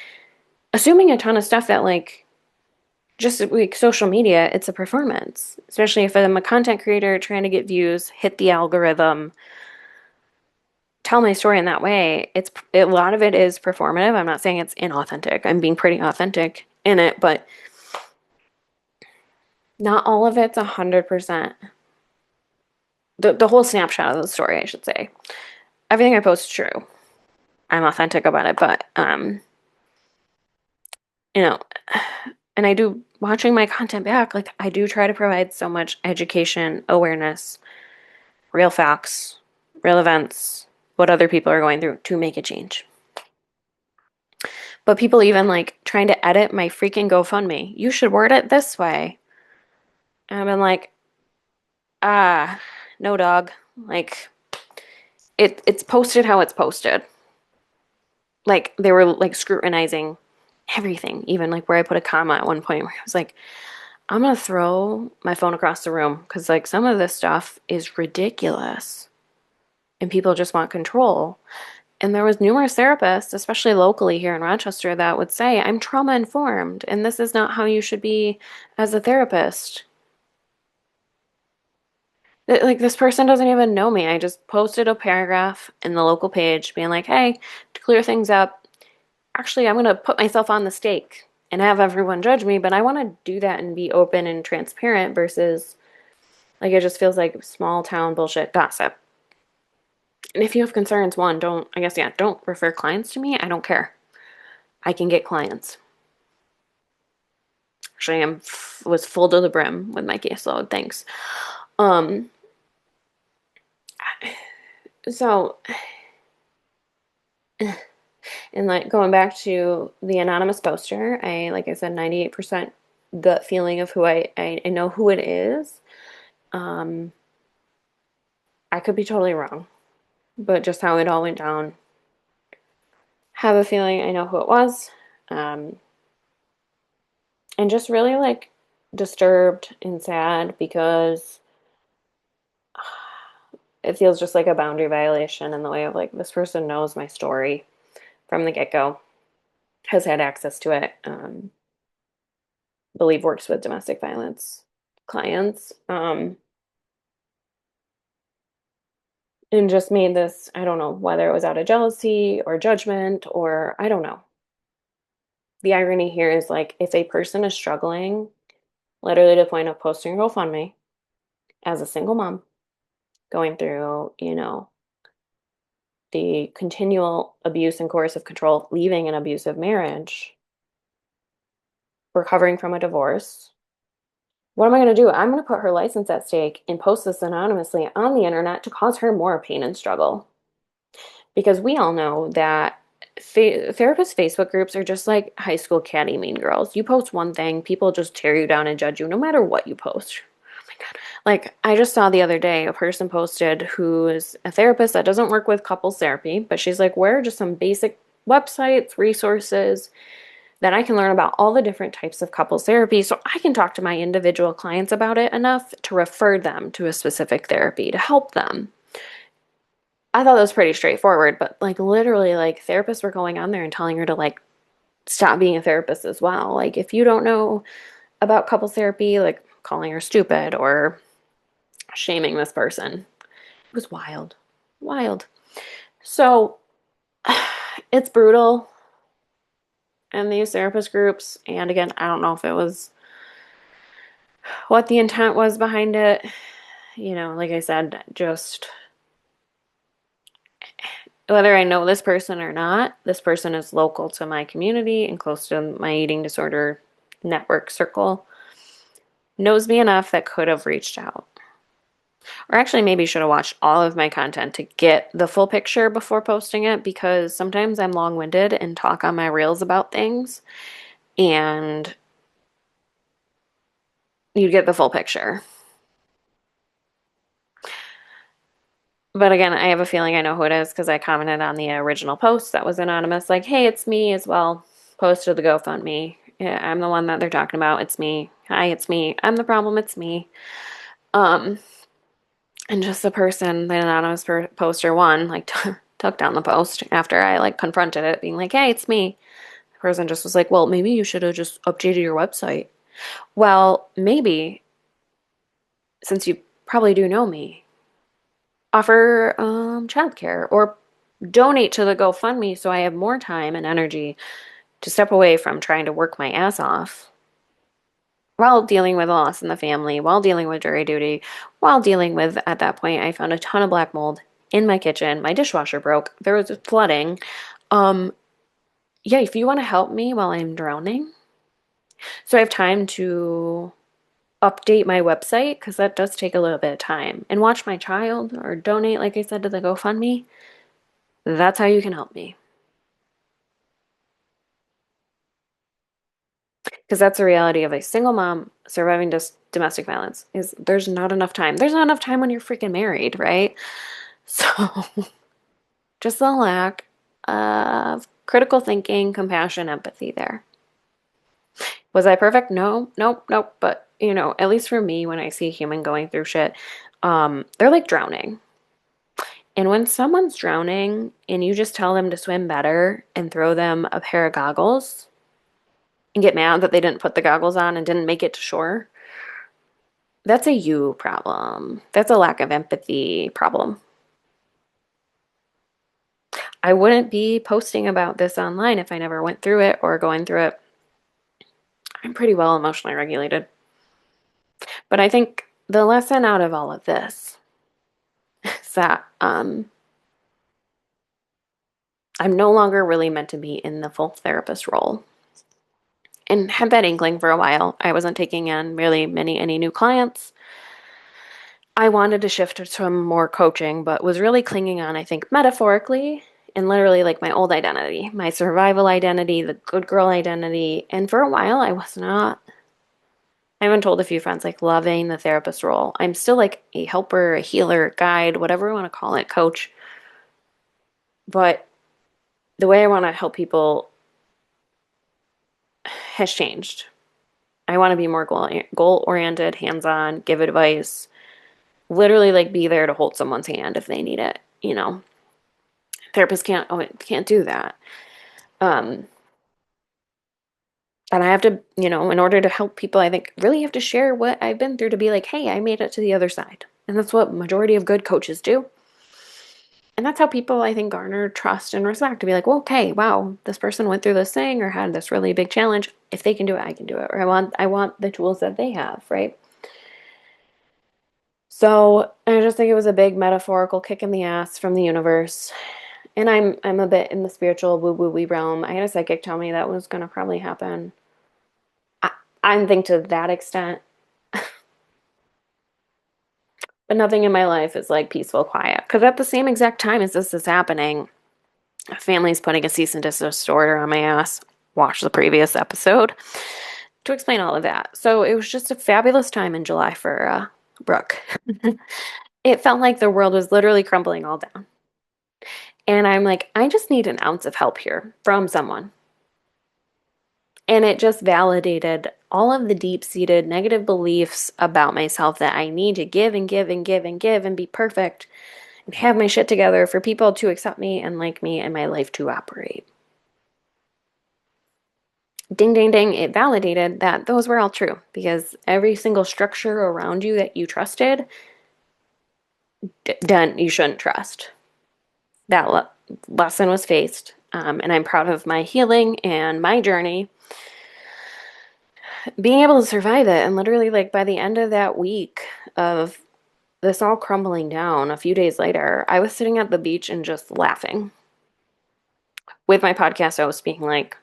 a ton of stuff that like just like social media, it's a performance, especially if I'm a content creator trying to get views, hit the algorithm, tell my story in that way. A lot of it is performative. I'm not saying it's inauthentic. I'm being pretty authentic in it, but not all of it's 100%. The whole snapshot of the story, I should say. Everything I post is true. I'm authentic about it, but you know, and I do watching my content back, like I do try to provide so much education, awareness, real facts, real events, what other people are going through to make a change. But people even like trying to edit my freaking GoFundMe. You should word it this way. And I've been like, no dog. Like it's posted how it's posted. Like they were like scrutinizing everything, even like where I put a comma at one point where I was like, I'm gonna throw my phone across the room because like some of this stuff is ridiculous and people just want control. And there was numerous therapists, especially locally here in Rochester, that would say, I'm trauma informed and this is not how you should be as a therapist. Like this person doesn't even know me. I just posted a paragraph in the local page being like, hey, to clear things up, actually I'm gonna put myself on the stake and have everyone judge me, but I want to do that and be open and transparent versus like it just feels like small town bullshit gossip. And if you have concerns, one, don't, I guess, yeah, don't refer clients to me. I don't care. I can get clients. Actually, was full to the brim with my caseload. Thanks. Um, so, and like going back to the anonymous poster, like I said, 98% gut feeling of who I know who it is. Um, I could be totally wrong, but just how it all went down, have a feeling I know who it was. Um, and just really like disturbed and sad because it feels just like a boundary violation in the way of like this person knows my story from the get-go, has had access to it, believe works with domestic violence clients, and just made this, I don't know whether it was out of jealousy or judgment or I don't know. The irony here is like if a person is struggling literally to the point of posting GoFundMe as a single mom going through, the continual abuse and coercive control, leaving an abusive marriage, recovering from a divorce. What am I going to do? I'm going to put her license at stake and post this anonymously on the internet to cause her more pain and struggle. Because we all know that therapist Facebook groups are just like high school catty mean girls. You post one thing, people just tear you down and judge you no matter what you post. Oh my God. Like, I just saw the other day a person posted who is a therapist that doesn't work with couples therapy, but she's like, where are just some basic websites, resources that I can learn about all the different types of couples therapy so I can talk to my individual clients about it enough to refer them to a specific therapy to help them. I thought that was pretty straightforward, but like literally, like therapists were going on there and telling her to like stop being a therapist as well. Like, if you don't know about couples therapy, like calling her stupid or shaming this person. It was wild. Wild. So it's brutal in these therapist groups. And again, I don't know if it was what the intent was behind it. You know, like I said, just whether I know this person or not, this person is local to my community and close to my eating disorder network circle, knows me enough that could have reached out. Or actually, maybe should have watched all of my content to get the full picture before posting it, because sometimes I'm long winded and talk on my reels about things, and you get the full picture. But again, I have a feeling I know who it is because I commented on the original post that was anonymous, like, hey, it's me as well. Posted the GoFundMe. Yeah, I'm the one that they're talking about. It's me. Hi, it's me. I'm the problem. It's me. Um, and just the person, the anonymous poster one, like took down the post after I like confronted it, being like, hey, it's me. The person just was like, well, maybe you should have just updated your website. Well, maybe, since you probably do know me, offer childcare or donate to the GoFundMe so I have more time and energy to step away from trying to work my ass off while dealing with a loss in the family, while dealing with jury duty, while dealing with, at that point, I found a ton of black mold in my kitchen. My dishwasher broke. There was flooding. Um, yeah, if you want to help me while I'm drowning, so I have time to update my website, because that does take a little bit of time, and watch my child or donate, like I said, to the GoFundMe, that's how you can help me. Because that's the reality of a single mom surviving domestic violence, is there's not enough time. There's not enough time when you're freaking married, right? So just the lack of critical thinking, compassion, empathy there. Was I perfect? No, nope, nope. But, you know, at least for me, when I see a human going through shit, they're like drowning. And when someone's drowning and you just tell them to swim better and throw them a pair of goggles and get mad that they didn't put the goggles on and didn't make it to shore, that's a you problem. That's a lack of empathy problem. I wouldn't be posting about this online if I never went through it or going through it. I'm pretty well emotionally regulated. But I think the lesson out of all of this is that I'm no longer really meant to be in the full therapist role. And had that inkling for a while. I wasn't taking in really any new clients. I wanted to shift to some more coaching, but was really clinging on, I think, metaphorically and literally like my old identity, my survival identity, the good girl identity. And for a while, I was not. I even told a few friends, like, loving the therapist role. I'm still like a helper, a healer, guide, whatever you want to call it, coach. But the way I want to help people has changed. I want to be more goal oriented, hands on, give advice, literally like be there to hold someone's hand if they need it. You know, therapists can't do that. Um, and I have to, you know, in order to help people, I think really have to share what I've been through to be like, hey, I made it to the other side. And that's what majority of good coaches do. And that's how people, I think, garner trust and respect, to be like, well, okay, wow, this person went through this thing or had this really big challenge. If they can do it, I can do it. Or I want the tools that they have, right? So I just think it was a big metaphorical kick in the ass from the universe. And I'm a bit in the spiritual woo woo wee realm. I had a psychic tell me that was gonna probably happen. I think to that extent, but nothing in my life is like peaceful, quiet. Because at the same exact time as this is happening, a family's putting a cease and desist order on my ass. Watch the previous episode to explain all of that. So it was just a fabulous time in July for Brooke. It felt like the world was literally crumbling all down. And I'm like, I just need an ounce of help here from someone. And it just validated all of the deep seated negative beliefs about myself that I need to give and give and give and give and be perfect and have my shit together for people to accept me and like me and my life to operate. Ding, ding, ding. It validated that those were all true because every single structure around you that you trusted, done, you shouldn't trust. That lesson was faced. And I'm proud of my healing and my journey being able to survive it. And literally, like, by the end of that week of this all crumbling down, a few days later, I was sitting at the beach and just laughing. With my podcast, I was speaking like,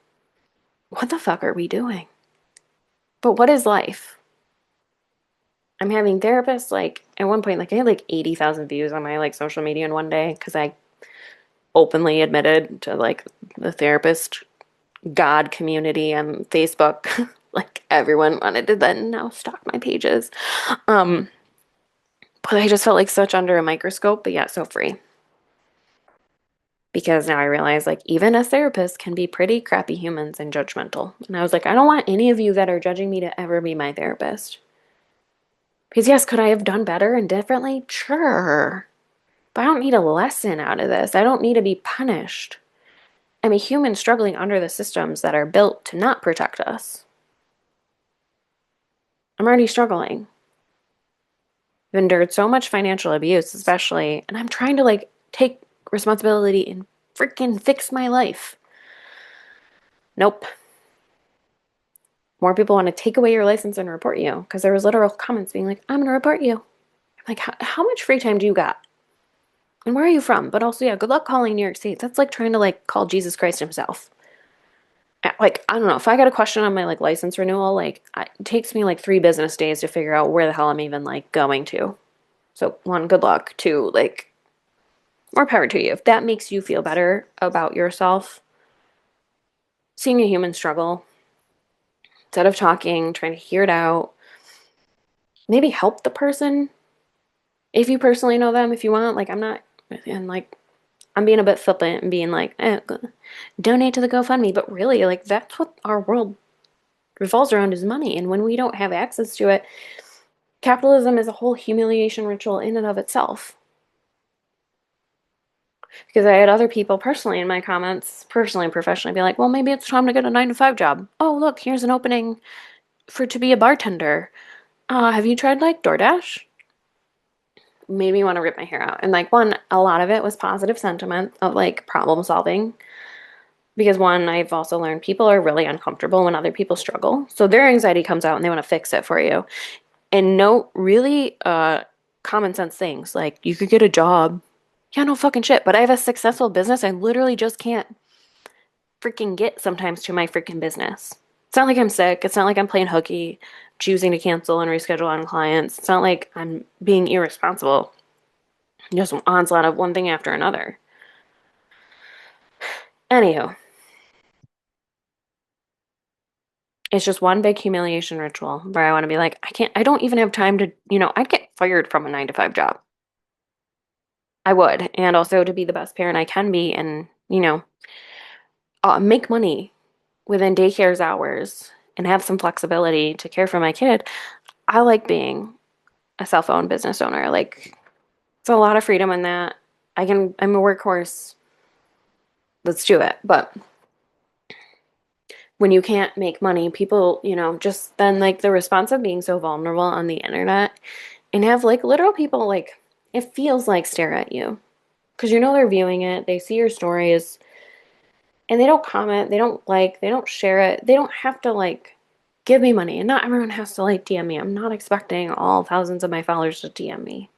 what the fuck are we doing? But what is life? I'm having therapists, like, at one point, like, I had like 80,000 views on my like social media in one day because I openly admitted to like the therapist God community on Facebook. Like, everyone wanted to then now stalk my pages. Um, but I just felt like such under a microscope, but yet so free. Because now I realize, like, even as therapists can be pretty crappy humans and judgmental. And I was like, I don't want any of you that are judging me to ever be my therapist. Because yes, could I have done better and differently? Sure. But I don't need a lesson out of this. I don't need to be punished. I'm a human struggling under the systems that are built to not protect us. I'm already struggling. I've endured so much financial abuse, especially, and I'm trying to like take responsibility and freaking fix my life. Nope. More people want to take away your license and report you because there was literal comments being like, I'm going to report you. I'm like, how much free time do you got? And where are you from? But also, yeah, good luck calling New York State. That's like trying to like call Jesus Christ himself. Like, I don't know, if I got a question on my like license renewal, like it takes me like 3 business days to figure out where the hell I'm even like going to. So one, good luck. Two, like, more power to you. If that makes you feel better about yourself, seeing a human struggle, instead of talking, trying to hear it out, maybe help the person if you personally know them, if you want. Like, I'm not, and like, I'm being a bit flippant and being like, donate to the GoFundMe. But really, like, that's what our world revolves around is money. And when we don't have access to it, capitalism is a whole humiliation ritual in and of itself. Because I had other people personally in my comments, personally and professionally, be like, well, maybe it's time to get a 9 to 5 job. Oh, look, here's an opening for to be a bartender. Have you tried like DoorDash? Made me want to rip my hair out. And like, one, a lot of it was positive sentiment of like problem solving. Because one, I've also learned people are really uncomfortable when other people struggle. So their anxiety comes out and they want to fix it for you. And no, really common sense things like you could get a job. Yeah, no fucking shit. But I have a successful business. I literally just can't freaking get sometimes to my freaking business. It's not like I'm sick. It's not like I'm playing hooky, choosing to cancel and reschedule on clients. It's not like I'm being irresponsible. Just an onslaught of one thing after another. Anywho, it's just one big humiliation ritual where I want to be like, I don't even have time to, I'd get fired from a 9 to 5 job. I would. And also to be the best parent I can be and, make money within daycare's hours and have some flexibility to care for my kid. I like being a self-owned business owner. Like, it's a lot of freedom in that. I'm a workhorse. Let's do it. But when you can't make money, people, just then like the response of being so vulnerable on the internet and have like literal people like it feels like stare at you because they're viewing it, they see your stories and they don't comment, they don't like, they don't share it. They don't have to like give me money and not everyone has to like DM me. I'm not expecting all thousands of my followers to DM me.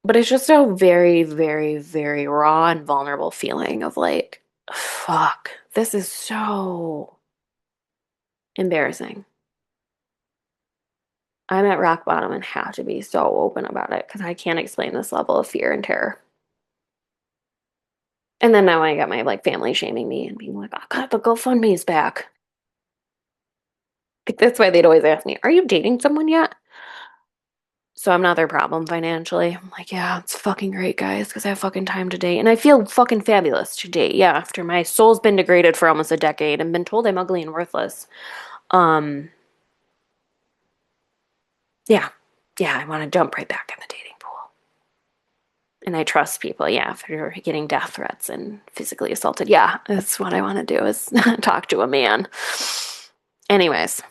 But it's just a very, very, very raw and vulnerable feeling of like, fuck, this is so Embarrassing. I'm at rock bottom and have to be so open about it because I can't explain this level of fear and terror. And then now I got my like family shaming me and being like, oh God, the GoFundMe's back. Like, that's why they'd always ask me, are you dating someone yet? So I'm not their problem financially. I'm like, yeah, it's fucking great, guys, because I have fucking time to date. And I feel fucking fabulous to date. Yeah, after my soul's been degraded for almost a decade and been told I'm ugly and worthless. Um, yeah. Yeah, I want to jump right back in the dating pool. And I trust people, yeah, if you're getting death threats and physically assaulted. Yeah, that's what I want to do is talk to a man. Anyways,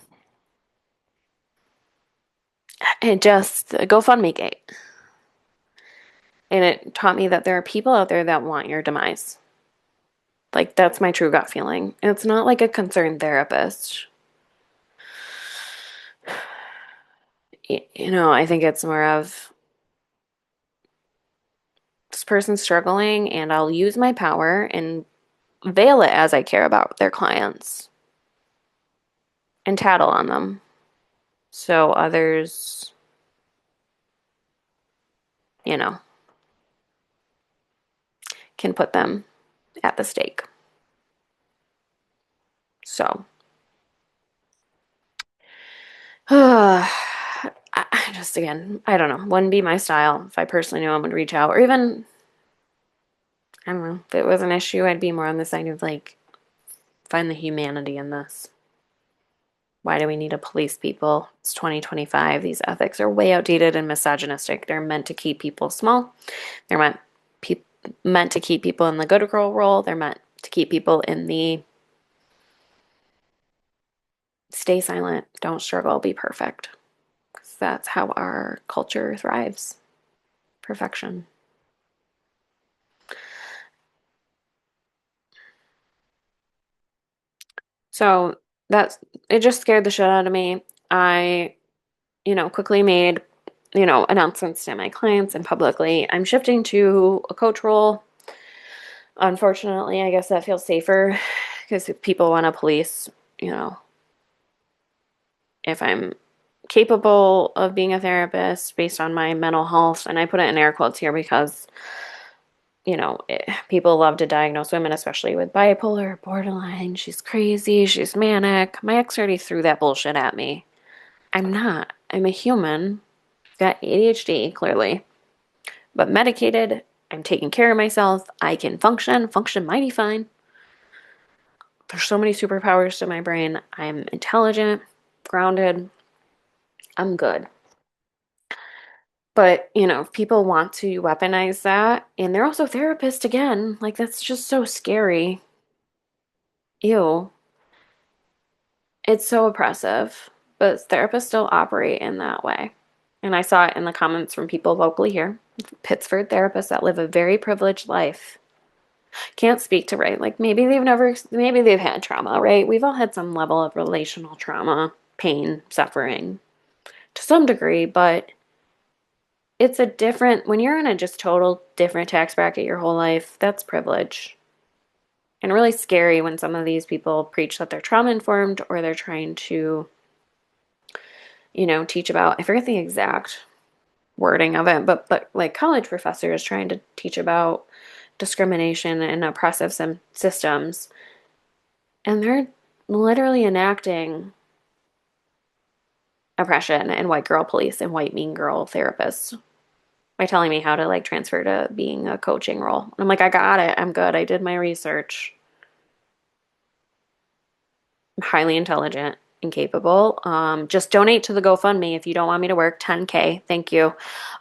it just GoFundMe gate. And it taught me that there are people out there that want your demise. Like, that's my true gut feeling. It's not like a concerned therapist. I think it's more of this person's struggling, and I'll use my power and veil it as I care about their clients and tattle on them. So others, you know, can put them at the stake. So, I just, again, I don't know. Wouldn't be my style if I personally knew I would reach out, or even, I don't know, if it was an issue, I'd be more on the side of like, find the humanity in this. Why do we need to police people? It's 2025. These ethics are way outdated and misogynistic. They're meant to keep people small. They're meant to keep people in the good girl role. They're meant to keep people in the stay silent, don't struggle, be perfect. 'Cause that's how our culture thrives. Perfection. So that's it just scared the shit out of me. I, quickly made, announcements to my clients and publicly. I'm shifting to a coach role. Unfortunately, I guess that feels safer because if people want to police, you know, if I'm capable of being a therapist based on my mental health, and I put it in air quotes here because, people love to diagnose women, especially with bipolar, borderline, she's crazy, she's manic. My ex already threw that bullshit at me. I'm not. I'm a human, got ADHD, clearly, but medicated. I'm taking care of myself. I can function mighty fine. There's so many superpowers to my brain. I'm intelligent, grounded. I'm good. But, if people want to weaponize that, and they're also therapists again, like that's just so scary. Ew. It's so oppressive. But therapists still operate in that way. And I saw it in the comments from people locally here, Pittsford therapists that live a very privileged life. Can't speak to, right? Like maybe they've had trauma, right? We've all had some level of relational trauma, pain, suffering to some degree, but it's when you're in a just total different tax bracket your whole life, that's privilege. And really scary when some of these people preach that they're trauma informed or they're trying to, teach about, I forget the exact wording of it, but like college professors trying to teach about discrimination and oppressive systems. And they're literally enacting oppression and white girl police and white mean girl therapists by telling me how to like transfer to being a coaching role. And I'm like, I got it. I'm good. I did my research. I'm highly intelligent and capable. Just donate to the GoFundMe if you don't want me to work. 10K. Thank you.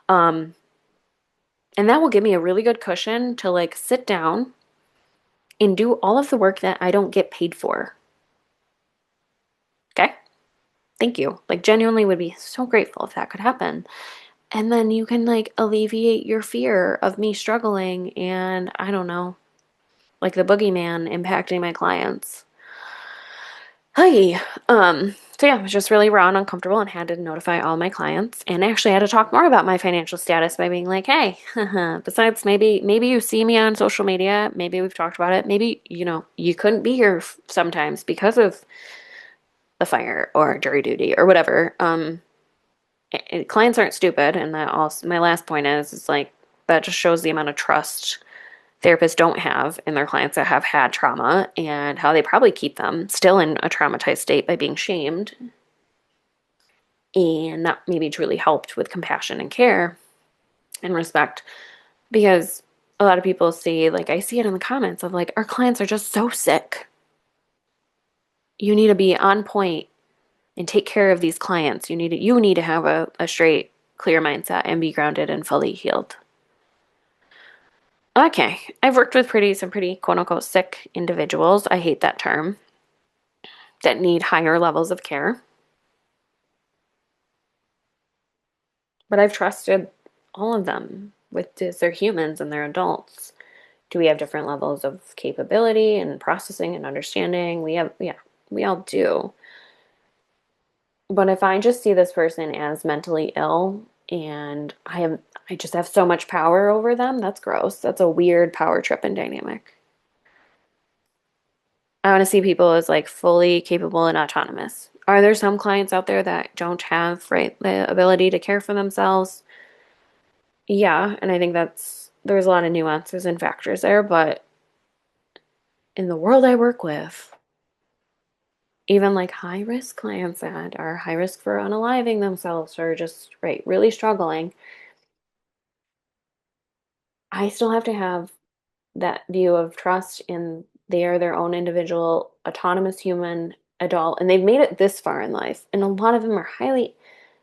Um, and that will give me a really good cushion to like sit down and do all of the work that I don't get paid for. Okay? Thank you. Like, genuinely would be so grateful if that could happen. And then you can like alleviate your fear of me struggling and I don't know, like the boogeyman impacting my clients. Hi. So yeah, I was just really raw and uncomfortable and had to notify all my clients and actually had to talk more about my financial status by being like, hey, besides maybe you see me on social media, maybe we've talked about it, maybe, you couldn't be here sometimes because of the fire or jury duty or whatever. Clients aren't stupid, and that also my last point is like that just shows the amount of trust therapists don't have in their clients that have had trauma and how they probably keep them still in a traumatized state by being shamed and not maybe truly helped with compassion and care and respect. Because a lot of people see, like, I see it in the comments of like, our clients are just so sick. You need to be on point and take care of these clients. You need to have a straight, clear mindset and be grounded and fully healed. Okay, I've worked with some pretty quote unquote sick individuals. I hate that term, that need higher levels of care. But I've trusted all of them with this. They're humans and they're adults. Do we have different levels of capability and processing and understanding? Yeah, we all do. But if I just see this person as mentally ill and I just have so much power over them, that's gross. That's a weird power tripping dynamic. I want to see people as like fully capable and autonomous. Are there some clients out there that don't have, right, the ability to care for themselves? Yeah, and I think there's a lot of nuances and factors there, but in the world I work with, even like high risk clients that are high risk for unaliving themselves or just right really struggling, I still have to have that view of trust in they are their own individual autonomous human adult, and they've made it this far in life, and a lot of them are highly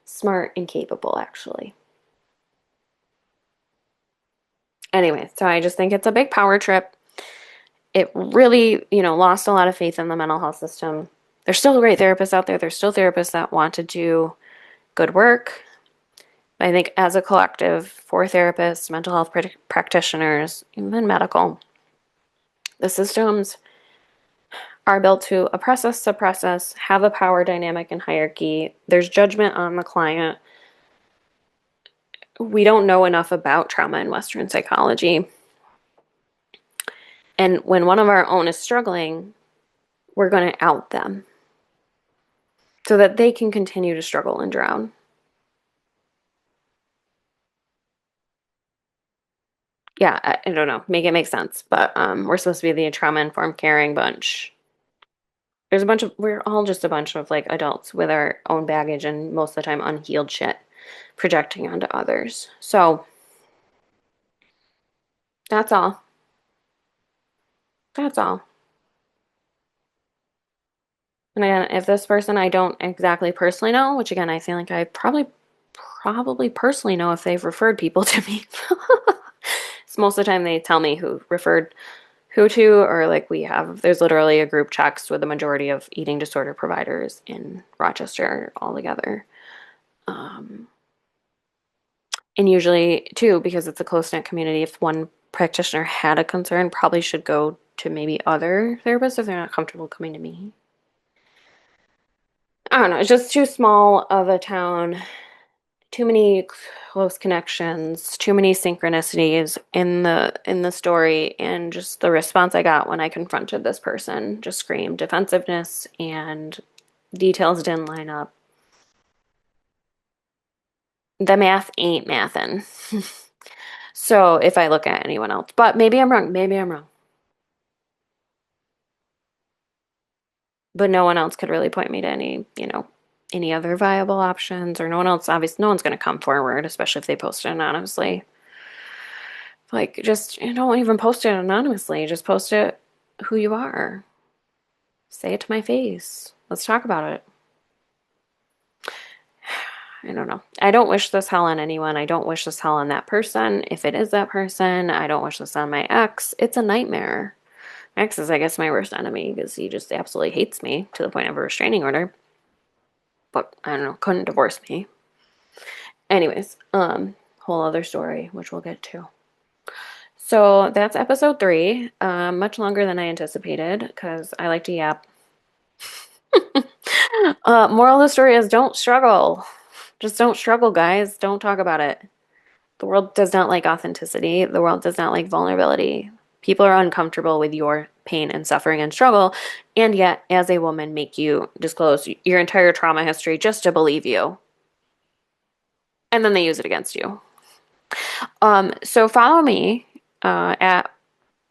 smart and capable actually. Anyway, so I just think it's a big power trip. It really, lost a lot of faith in the mental health system. There's still great therapists out there. There's still therapists that want to do good work. I think as a collective, for therapists, mental health practitioners, even medical, the systems are built to oppress us, suppress us, have a power dynamic and hierarchy. There's judgment on the client. We don't know enough about trauma in Western psychology. And when one of our own is struggling, we're going to out them so that they can continue to struggle and drown. Yeah, I don't know, make it make sense, but we're supposed to be the trauma-informed caring bunch. We're all just a bunch of like adults with our own baggage and most of the time unhealed shit projecting onto others. So that's all. That's all. And again, if this person I don't exactly personally know, which again, I feel like I probably personally know if they've referred people to me. So most of the time they tell me who referred who to, or like there's literally a group text with the majority of eating disorder providers in Rochester all together. And usually too, because it's a close-knit community, if one practitioner had a concern, probably should go to maybe other therapists if they're not comfortable coming to me. I don't know. It's just too small of a town, too many close connections, too many synchronicities in the story, and just the response I got when I confronted this person just screamed defensiveness and details didn't line up. The math ain't mathin'. So if I look at anyone else, but maybe I'm wrong. Maybe I'm wrong. But no one else could really point me to any other viable options, or no one else. Obviously, no one's going to come forward, especially if they post it anonymously. Like, just don't even post it anonymously. Just post it who you are. Say it to my face. Let's talk about it. I don't know. I don't wish this hell on anyone. I don't wish this hell on that person. If it is that person, I don't wish this on my ex. It's a nightmare. My ex is, I guess, my worst enemy because he just absolutely hates me to the point of a restraining order. But I don't know, couldn't divorce me. Anyways, whole other story, which we'll get to. So that's episode 3. Much longer than I anticipated because I like to yap. Moral of the story is don't struggle. Just don't struggle, guys. Don't talk about it. The world does not like authenticity. The world does not like vulnerability. People are uncomfortable with your pain and suffering and struggle, and yet, as a woman, make you disclose your entire trauma history just to believe you. And then they use it against you. So follow me at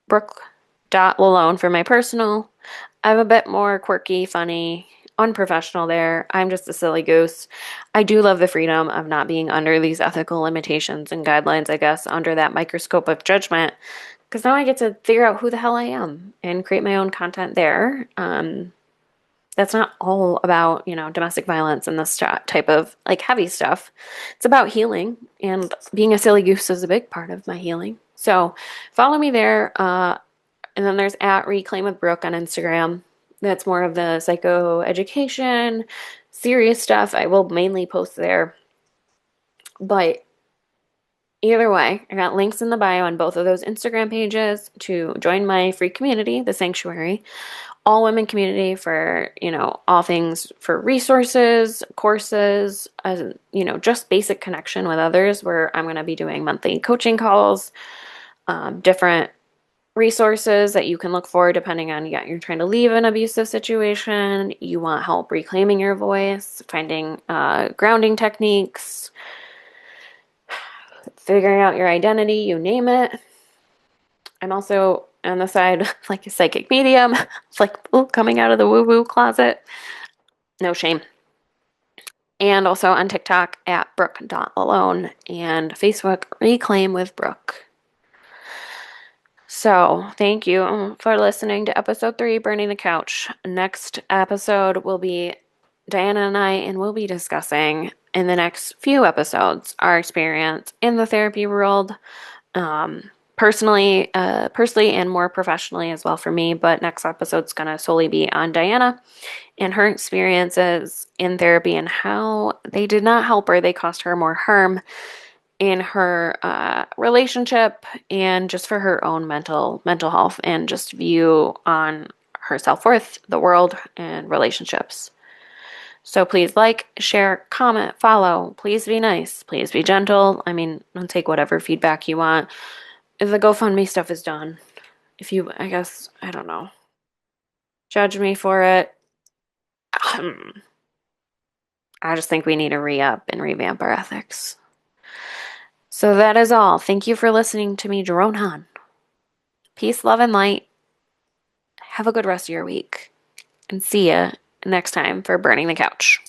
Brooke.Lalone for my personal. I'm a bit more quirky, funny, unprofessional there. I'm just a silly goose. I do love the freedom of not being under these ethical limitations and guidelines, I guess, under that microscope of judgment. Because now I get to figure out who the hell I am and create my own content there. That's not all about, domestic violence and this type of like heavy stuff. It's about healing, and being a silly goose is a big part of my healing. So follow me there. And then there's at Reclaim with Brooke on Instagram. That's more of the psychoeducation, serious stuff. I will mainly post there. But either way, I got links in the bio on both of those Instagram pages to join my free community, the Sanctuary, all women community for, all things for resources, courses, just basic connection with others, where I'm going to be doing monthly coaching calls, different resources that you can look for depending on, you're trying to leave an abusive situation, you want help reclaiming your voice, finding grounding techniques, figuring out your identity, you name it. I'm also on the side like a psychic medium. It's like coming out of the woo-woo closet. No shame. And also on TikTok at Brooke.Alone and Facebook Reclaim with Brooke. So, thank you for listening to episode 3, Burning the Couch. Next episode will be Diana and I, and we'll be discussing in the next few episodes our experience in the therapy world, personally and more professionally as well for me. But next episode's going to solely be on Diana and her experiences in therapy and how they did not help her. They caused her more harm in her relationship and just for her own mental health and just view on her self-worth, the world, and relationships. So please like, share, comment, follow. Please be nice. Please be gentle. I'll take whatever feedback you want. If the GoFundMe stuff is done, if you, I guess, I don't know, judge me for it. I just think we need to re-up and revamp our ethics. So that is all. Thank you for listening to me drone on. Peace, love, and light. Have a good rest of your week. And see ya next time for Burning the Couch.